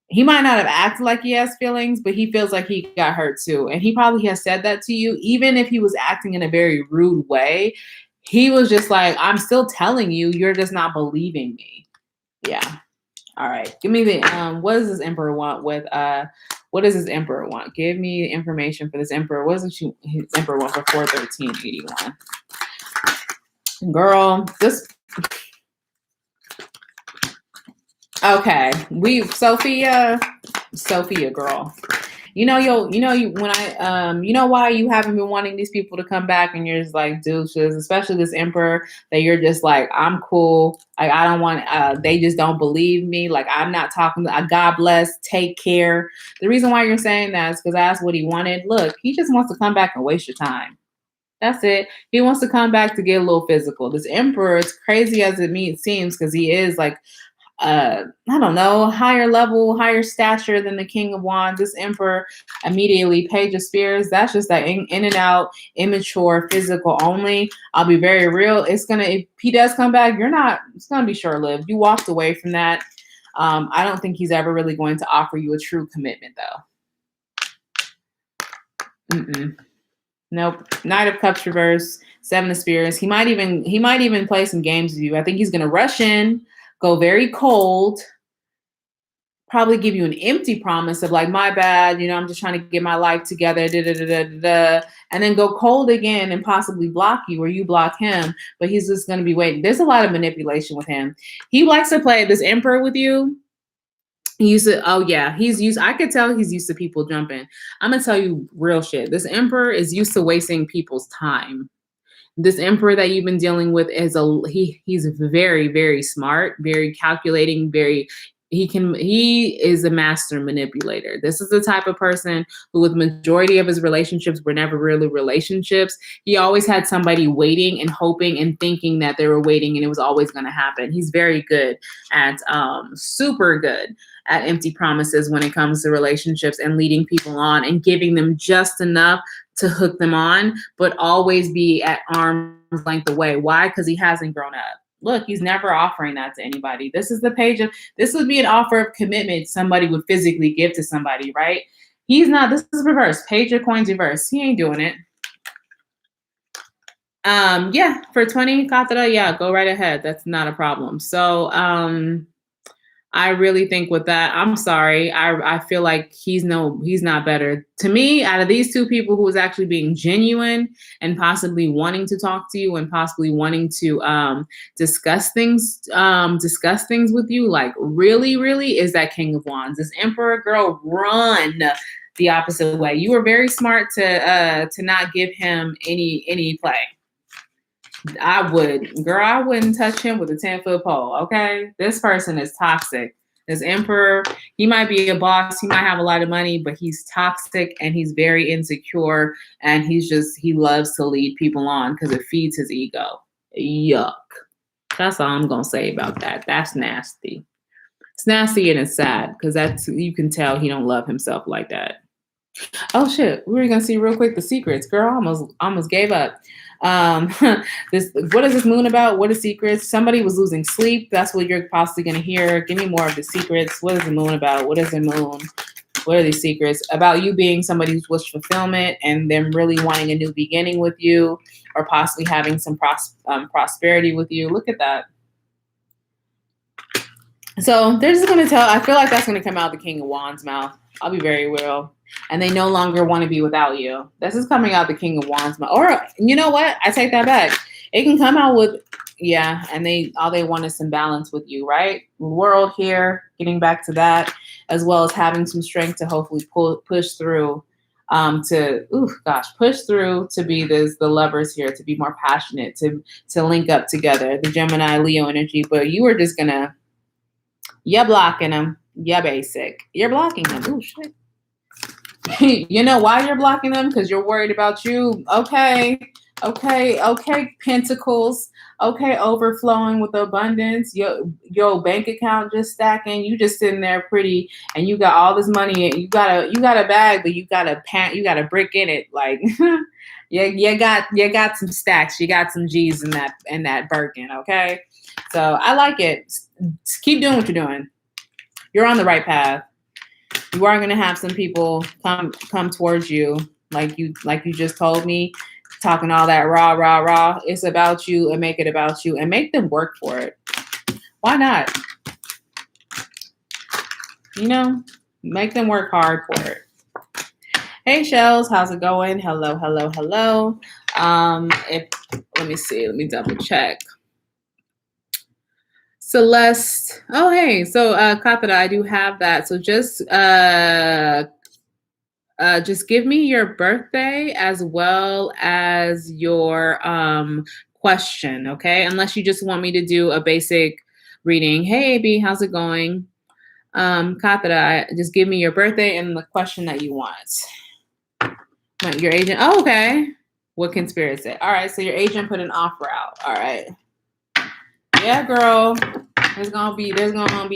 He might not have acted like he has feelings, but he feels like he got hurt too. And he probably has said that to you, even if he was acting in a very rude way. He was just like, I'm still telling you, you're just not believing me. Yeah. All right. Give me the what does this Emperor want with what does this Emperor want? Give me the information for this Emperor. What does his Emperor want for 4/13/81? Girl, this okay. Sophia, girl. You know why you haven't been wanting these people to come back, and you're just like douches, especially this Emperor, that you're just like, I'm cool. Like, I don't want, they just don't believe me. Like, I'm not talking to, God bless, take care. The reason why you're saying that is because that's what he wanted. Look, he just wants to come back and waste your time. That's it. He wants to come back to get a little physical. This Emperor, as crazy as it seems, because he is like, I don't know, higher level, higher stature than the King of Wands. This Emperor immediately, Page of Spears. That's just that in and out, immature, physical only. I'll be very real. If he does come back, it's gonna be short lived. You walked away from that. I don't think he's ever really going to offer you a true commitment, though. Nope. Knight of Cups reverse, 7 of Spears. He might even play some games with you. I think he's gonna rush in, go very cold, probably give you an empty promise of like, my bad, I'm just trying to get my life together, and then go cold again and possibly block you or you block him, but he's just going to be waiting. There's a lot of manipulation with him. He likes to play this Emperor with you. I could tell he's used to people jumping. I'm going to tell you real shit. This Emperor is used to wasting people's time. This Emperor that you've been dealing with he's very, very smart, very calculating, very, he is a master manipulator. This is the type of person who, with majority of his relationships, were never really relationships. He always had somebody waiting and hoping and thinking that they were waiting and it was always going to happen. He's very good at super good at empty promises when it comes to relationships and leading people on and giving them just enough to hook them on, but always be at arm's length away. Why? Because he hasn't grown up. Look, he's never offering that to anybody. This is the page of, this would be an offer of commitment somebody would physically give to somebody, right? He's not, this is reverse. Page of coins reverse. He ain't doing it. Yeah, for 20, Katara, yeah, go right ahead. That's not a problem. So, I really think with that, I'm sorry. I feel like he's not better. To me, out of these two people who is actually being genuine and possibly wanting to talk to you and possibly wanting to discuss things with you, like really, really, is that King of Wands. This Emperor, girl, run the opposite way. You were very smart to not give him any play. I wouldn't touch him with a 10-foot pole. Okay. This person is toxic. This Emperor, he might be a boss. He might have a lot of money, but he's toxic and he's very insecure. And he loves to lead people on because it feeds his ego. Yuck. That's all I'm going to say about that. That's nasty. It's nasty and it's sad because you can tell he don't love himself like that. Oh shit, we were gonna see real quick the secrets. Girl, almost gave up. What is this moon about? What are secrets? Somebody was losing sleep. That's what you're possibly gonna hear. Give me more of the secrets. What is the moon about? What is the moon? What are these secrets? About you being somebody who's wish fulfillment and them really wanting a new beginning with you, or possibly having some prosperity with you. Look at that. So they're just gonna tell. I feel like that's gonna come out the King of Wands' mouth. I'll be very real. And they no longer want to be without you. This is coming out the King of Wands. Or, you know what? I take that back. It can come out with, yeah, and all they want is some balance with you, right? World here, getting back to that, as well as having some strength to hopefully push through, push through to be the lovers here, to be more passionate, to link up together, the Gemini, Leo energy. But you are just gonna, you're blocking them. You're basic. You're blocking them. Oh, shit. You know why you're blocking them? Because you're worried about you. Okay, Pentacles. Okay, overflowing with abundance. Your bank account just stacking. You just sitting there pretty, and you got all this money. You got a bag, but you got a brick in it. Like, you got some stacks. You got some G's in that Birkin. Okay, so I like it. Just keep doing what you're doing. You're on the right path. You are going to have some people come towards you, like you just told me, talking all that rah. It's about you, and make it about you, and make them work for it. Why not? You know, make them work hard for it. Hey, Shells, how's it going? Hello. Let me see. Let me double check. Celeste. Oh, hey. So, Katara, I do have that. So just give me your birthday as well as your question, okay? Unless you just want me to do a basic reading. Hey, AB, how's it going? Katara, just give me your birthday and the question that you want. Your agent. Oh, okay. What can Spirit say? All right. So your agent put an offer out. All right. Yeah, girl. There's gonna be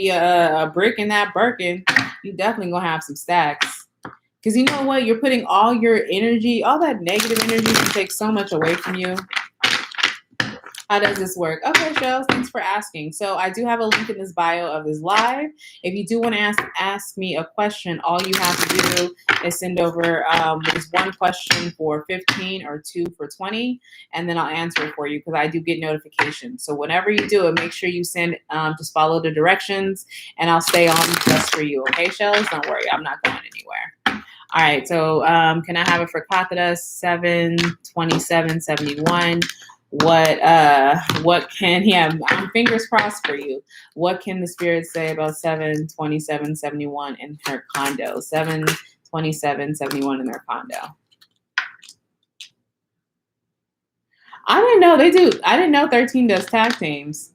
a brick in that Birkin. You definitely gonna have some stacks. Because you know what? You're putting all your energy, all that negative energy can take so much away from you. How does this work? Okay, Shells, thanks for asking. So I do have a link in this bio of this live. If you do want to ask me a question, all you have to do is send over just one question for 15 or 2 for 20, and then I'll answer it for you because I do get notifications. So whenever you do it, make sure you send, just follow the directions, and I'll stay on just for you. Okay, Shells? Don't worry, I'm not going anywhere. All right, so can I have it for Katara 7/27/71? What can fingers crossed for you. What can the spirit say about 7/27/71 in her condo? 7/27/71 in their condo. I didn't know they do. I didn't know 13 does tag teams.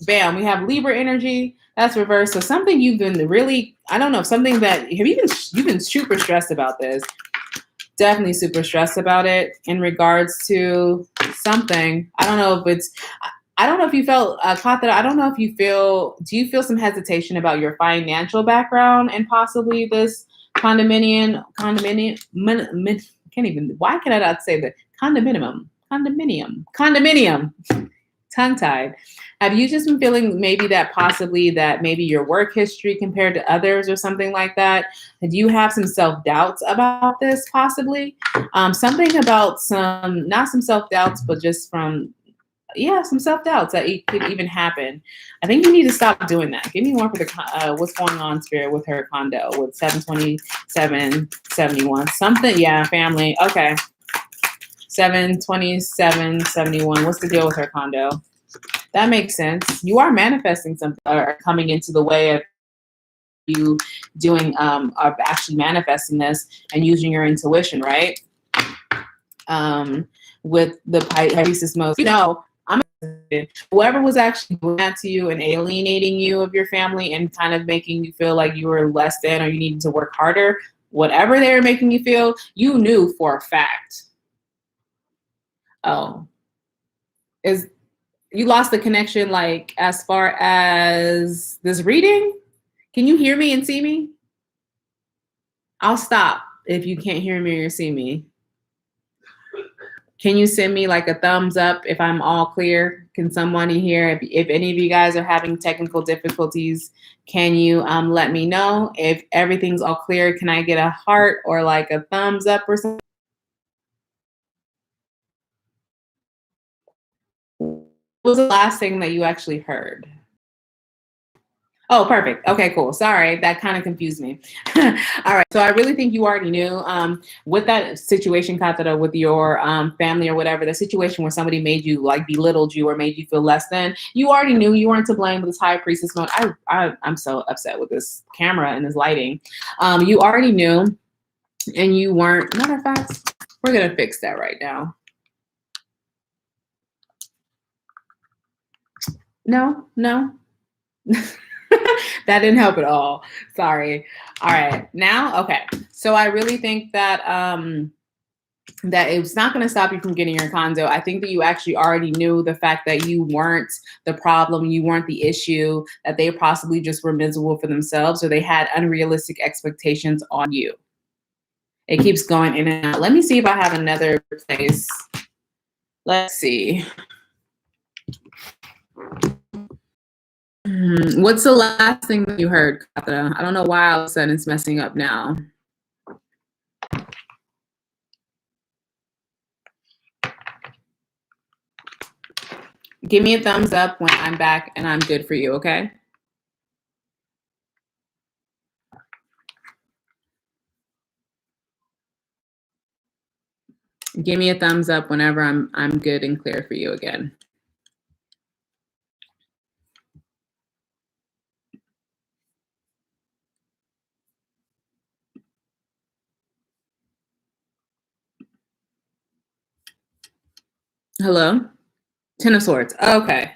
bam, we have Libra energy. That's reversed. So something you've been really, I don't know, something that you've been super stressed about this. Definitely super stressed about it in regards to something. I don't know if you felt, Katha, I don't know if you do you feel some hesitation about your financial background and possibly this condominium, can't even, why can I not say that? Condominium, tongue-tied. Have you just been feeling maybe that maybe your work history compared to others or something like that? Do you have some self-doubts about this possibly? Something about not some self-doubts, but just some self-doubts that it could even happen. I think you need to stop doing that. Give me more for the what's going on, Spirit, with her condo with 72771. Something, yeah, family. Okay. 72771. What's the deal with her condo? That makes sense. You are manifesting something or coming into the way of you doing of actually manifesting this and using your intuition, right? With the Pisces most, whoever was actually doing that to you and alienating you of your family and kind of making you feel like you were less than or you needed to work harder, whatever they were making you feel, you knew for a fact. Oh, you lost the connection, like as far as this reading? Can you hear me and see me? I'll stop if you can't hear me or see me. Can you send me like a thumbs up if I'm all clear? Can someone here, if any of you guys are having technical difficulties, can you let me know? If everything's all clear, can I get a heart or like a thumbs up or something? What was the last thing that you actually heard? Oh, perfect. Okay, cool. Sorry, that kind of confused me. All right. So I really think you already knew with that situation, Katara, with your family or whatever, the situation where somebody made you like belittled you or made you feel less than, you already knew you weren't to blame with this high priestess mode. I'm so upset with this camera and this lighting. You already knew and you weren't. Matter of fact, we're going to fix that right now. No. That didn't help at all. Sorry. All right. Now, okay. So I really think that that it's not going to stop you from getting your condo. I think that you actually already knew the fact that you weren't the problem, you weren't the issue, that they possibly just were miserable for themselves or they had unrealistic expectations on you. It keeps going in and out. Let me see if I have another place. Let's see. What's the last thing that you heard, Katha? I don't know why all of a sudden it's messing up now. Give me a thumbs up when I'm back and I'm good for you, okay? Give me a thumbs up whenever I'm good and clear for you again. Hello? 10 of Swords. Okay.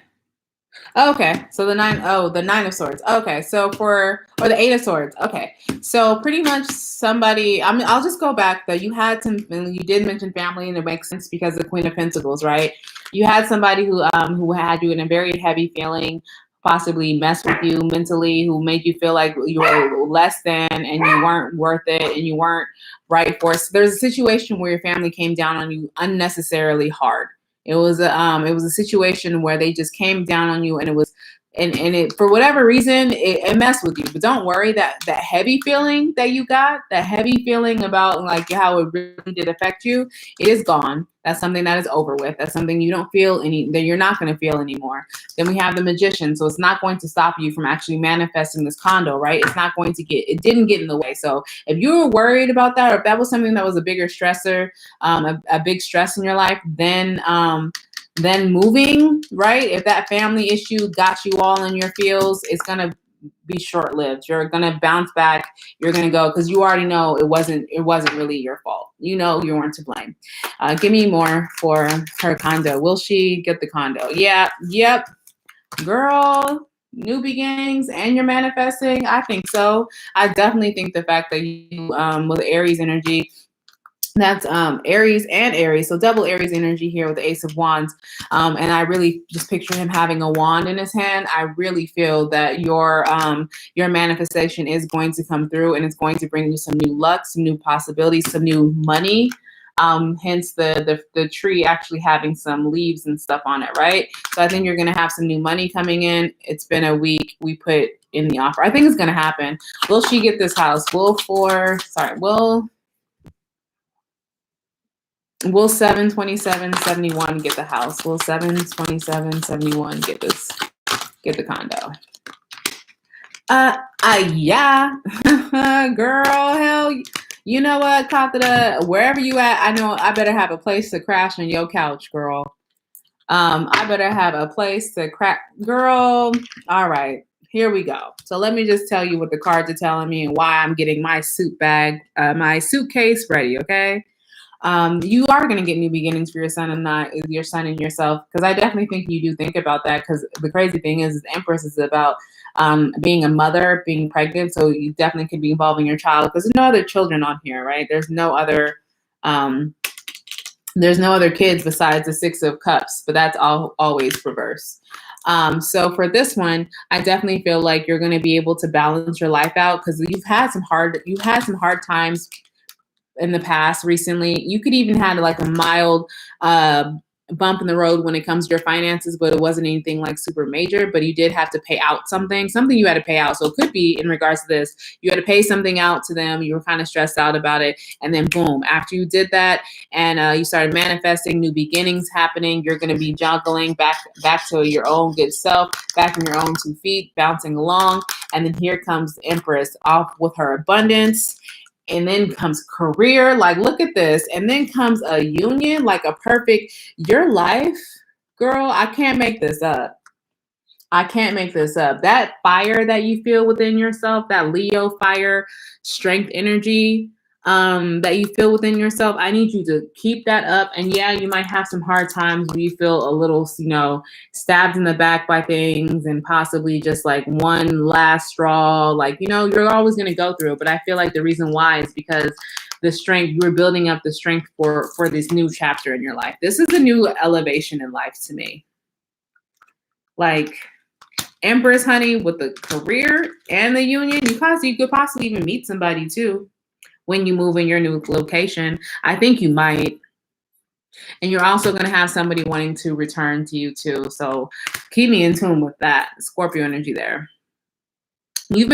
So the 9 of Swords. Okay. So or the 8 of Swords. Okay. So pretty much somebody, I'll just go back though. You did mention family and it makes sense because the Queen of Pentacles, right? You had somebody who had you in a very heavy feeling, possibly messed with you mentally, who made you feel like you were less than and you weren't worth it and you weren't right for it. So there's a situation where your family came down on you unnecessarily hard. It was a situation where they just came down on you and it was and it for whatever reason it messed with you. But don't worry, that heavy feeling that you got, that heavy feeling about like how it really did affect you, it is gone. That's something that is over with. That's something you don't feel that you're not going to feel anymore. Then we have the Magician. So it's not going to stop you from actually manifesting this condo, right? It didn't get in the way. So if you were worried about that, or if that was something that was a bigger stressor, a big stress in your life, then moving, right? If that family issue got you all in your feels, it's going to be short-lived. You're going to bounce back. You're going to go because you already know it wasn't really your fault. You know you weren't to blame. Give me more for her condo. Will she get the condo? Yeah. Yep. Girl, new beginnings and you're manifesting. I think so. I definitely think the fact that you with Aries energy, that's Aries and Aries, so double Aries energy here with the Ace of Wands. And I really just picture him having a wand in his hand. I really feel that your manifestation is going to come through, and it's going to bring you some new luck, some new possibilities, some new money. Hence the tree actually having some leaves and stuff on it, right? So I think you're gonna have some new money coming in. It's been a week. We put in the offer. I think it's gonna happen. Will she get this house? Will 72771 get the house? Will 72771 get the condo? Yeah. Girl, hell, you know what, Katha, wherever you at, I know I better have a place to crash on your couch, girl. I better have a place to crack, girl. All right, here we go. So let me just tell you what the cards are telling me and why I'm getting my my suitcase ready, okay? You are going to get new beginnings for your son and yourself, because I definitely think you do think about that, because the crazy thing is the Empress is about being a mother, being pregnant, so you definitely could be involving your child, because there's no other children on here, right? There's no other kids besides the Six of Cups, but that's always reverse. So for this one, I definitely feel like you're going to be able to balance your life out, because you've had some hard times in the past recently. You could even have like a mild bump in the road when it comes to your finances, but it wasn't anything like super major, but you did have to pay out something you had to pay out. So it could be in regards to this, you had to pay something out to them. You were kind of stressed out about it. And then boom, after you did that and you started manifesting, new beginnings happening, you're going to be juggling back to your own good self, back on your own 2 feet, bouncing along. And then here comes the Empress off with her abundance. And then comes career, like look at this. And then comes a union, like a perfect, your life, girl, I can't make this up. That fire that you feel within yourself, that Leo fire, strength energy, that you feel within yourself, I need you to keep that up. And yeah, you might have some hard times where you feel a little, stabbed in the back by things and possibly just like one last straw. Like, you're always going to go through it. But I feel like the reason why is because the strength, you're building up the strength for this new chapter in your life. This is a new elevation in life to me. Like, Empress, honey, with the career and the union, you could possibly even meet somebody too when you move in your new location. I think you might. And you're also going to have somebody wanting to return to you too. So keep me in tune with that Scorpio energy there. Do you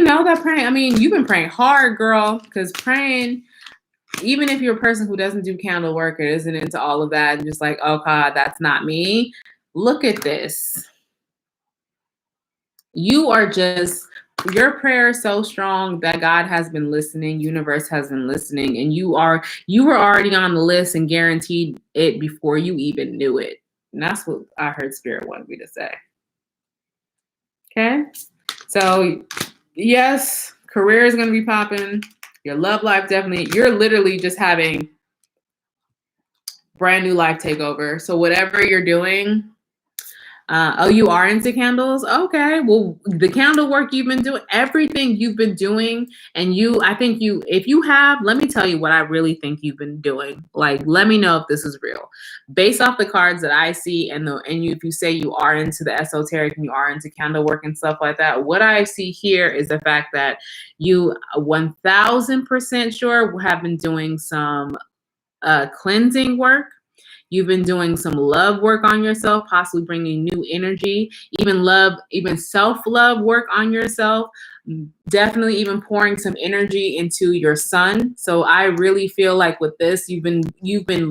know that praying? I mean, you've been praying hard, girl, because praying, even if you're a person who doesn't do candle work or isn't into all of that and just like, oh God, that's not me. Look at this. Your prayer is so strong that God has been listening, universe has been listening, and you were already on the list and guaranteed it before you even knew it. And that's what I heard Spirit wanted me to say. Okay? So yes, career is going to be popping. Your love life, definitely. You're literally just having brand new life takeover. So whatever you're doing, you are into candles? Okay. Well, the candle work you've been doing, everything you've been doing, and if you have, let me tell you what I really think you've been doing. Like, let me know if this is real. Based off the cards that I see if you say you are into the esoteric and you are into candle work and stuff like that, what I see here is the fact that you 1000% sure have been doing some cleansing work. You've been doing some love work on yourself, possibly bringing new energy, even self-love work on yourself, definitely even pouring some energy into your son. So I really feel like with this, you've been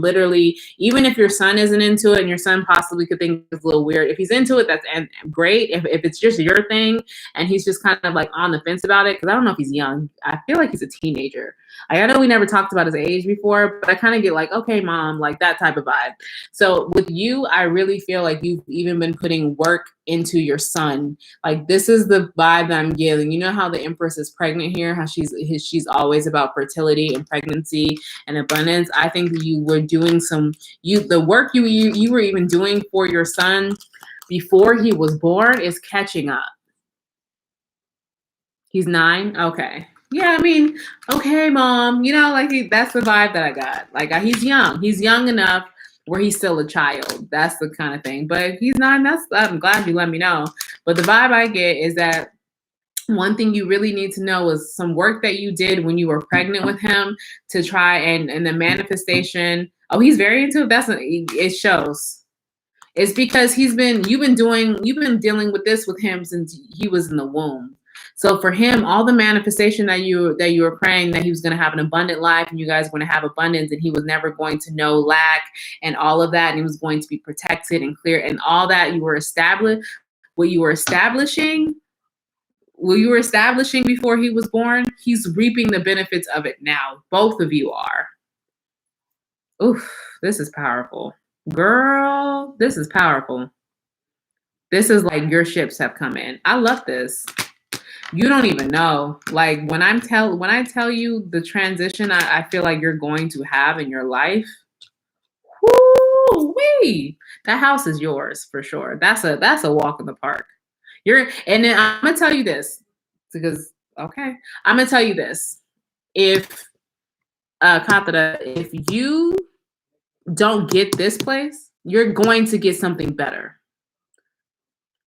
literally, even if your son isn't into it and your son possibly could think it's a little weird, if he's into it, that's great. If it's just your thing and he's just kind of like on the fence about it, because I don't know if he's young. I feel like he's a teenager. I know we never talked about his age before, but I kind of get like, okay, mom, like that type of vibe. So with you, I really feel like you've even been putting work into your son. Like, this is the vibe that I'm getting. You know how the Empress is pregnant here, how she's always about fertility and pregnancy and abundance. I think you were doing the work you were even doing for your son before he was born is catching up. He's 9? Okay. Yeah, I mean, okay, mom. You know, like that's the vibe that I got. Like he's young. He's young enough where he's still a child. That's the kind of thing. But if he's 9, I'm glad you let me know. But the vibe I get is that one thing you really need to know is some work that you did when you were pregnant with him to try and the manifestation. Oh, he's very into it. It shows. It's because you've been dealing with this with him since he was in the womb. So for him, all the manifestation that you were praying that he was going to have an abundant life and you guys were going to have abundance and he was never going to know lack and all of that and he was going to be protected and clear and all that what you were establishing before he was born, he's reaping the benefits of it now. Both of you are. Oof, this is powerful. Girl, this is powerful. This is like your ships have come in. I love this. You don't even know. Like when I tell you the transition I feel like you're going to have in your life. Woo-wee. That house is yours for sure. That's a walk in the park. And then I'm gonna tell you this because I'm gonna tell you this. If Katara, if you don't get this place, you're going to get something better.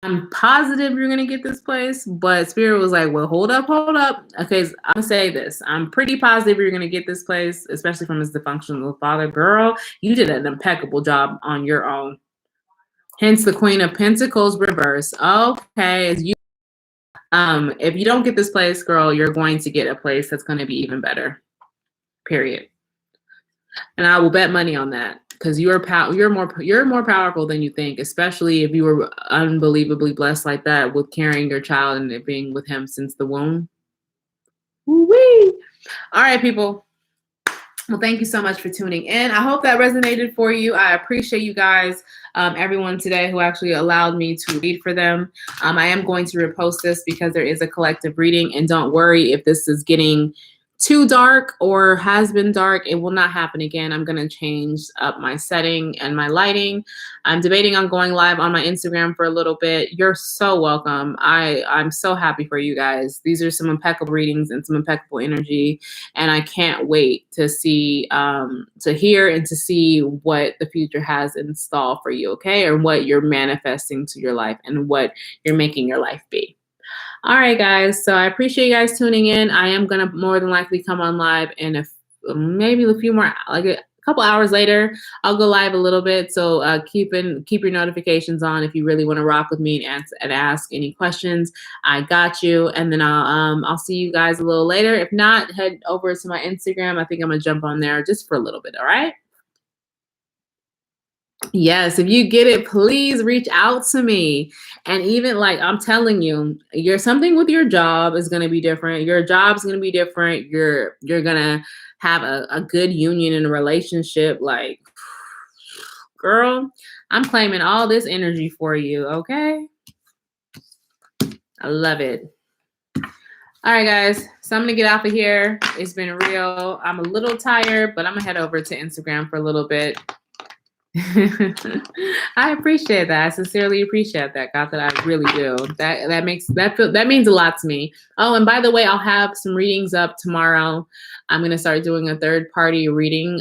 I'm positive you're going to get this place, but Spirit was like, well, hold up. Okay, so I'm going to say this. I'm pretty positive you're going to get this place, especially from his dysfunctional father. Girl, you did an impeccable job on your own. Hence the Queen of Pentacles reverse. Okay, if you don't get this place, girl, you're going to get a place that's going to be even better. Period. And I will bet money on that because you're more powerful than you think, especially if you were unbelievably blessed like that with carrying your child and it being with him since the womb. Woo-wee. All right, people. Well, thank you so much for tuning in. I hope that resonated for you. I appreciate you guys, everyone today who actually allowed me to read for them. I am going to repost this because there is a collective reading. And don't worry if this is getting too dark or has been dark, it will not happen again. I'm going to change up my setting and my lighting. I'm debating on going live on my Instagram for a little bit. You're so welcome. I'm so happy for you guys. These are some impeccable readings and some impeccable energy. And I can't wait to see, to hear and to see what the future has in store for you, okay? Or what you're manifesting to your life and what you're making your life be. All right, guys. So I appreciate you guys tuning in. I am going to more than likely come on live in maybe a few more, like a couple hours later. I'll go live a little bit. So keep your notifications on if you really want to rock with me and ask any questions. I got you. And then I'll see you guys a little later. If not, head over to my Instagram. I think I'm going to jump on there just for a little bit. All right. Yes, if you get it, please reach out to me. And even like I'm telling you, something with your job is going to be different. Your job's going to be different. You're going to have a good union in a relationship. Like, girl, I'm claiming all this energy for you. Okay. I love it. All right, guys. So I'm going to get off of here. It's been real. I'm a little tired, but I'm going to head over to Instagram for a little bit. I appreciate that. I sincerely appreciate that, God, that I really do. That means a lot to me. Oh, and by the way, I'll have some readings up tomorrow. I'm going to start doing a third-party reading,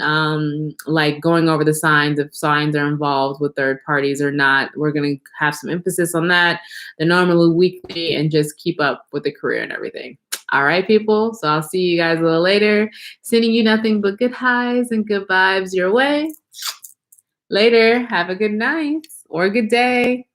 like going over the signs, if signs are involved with third parties or not. We're going to have some emphasis on that, the normally weekly, and just keep up with the career and everything. All right, people. So I'll see you guys a little later. Sending you nothing but good highs and good vibes your way. Later. Have a good night or a good day.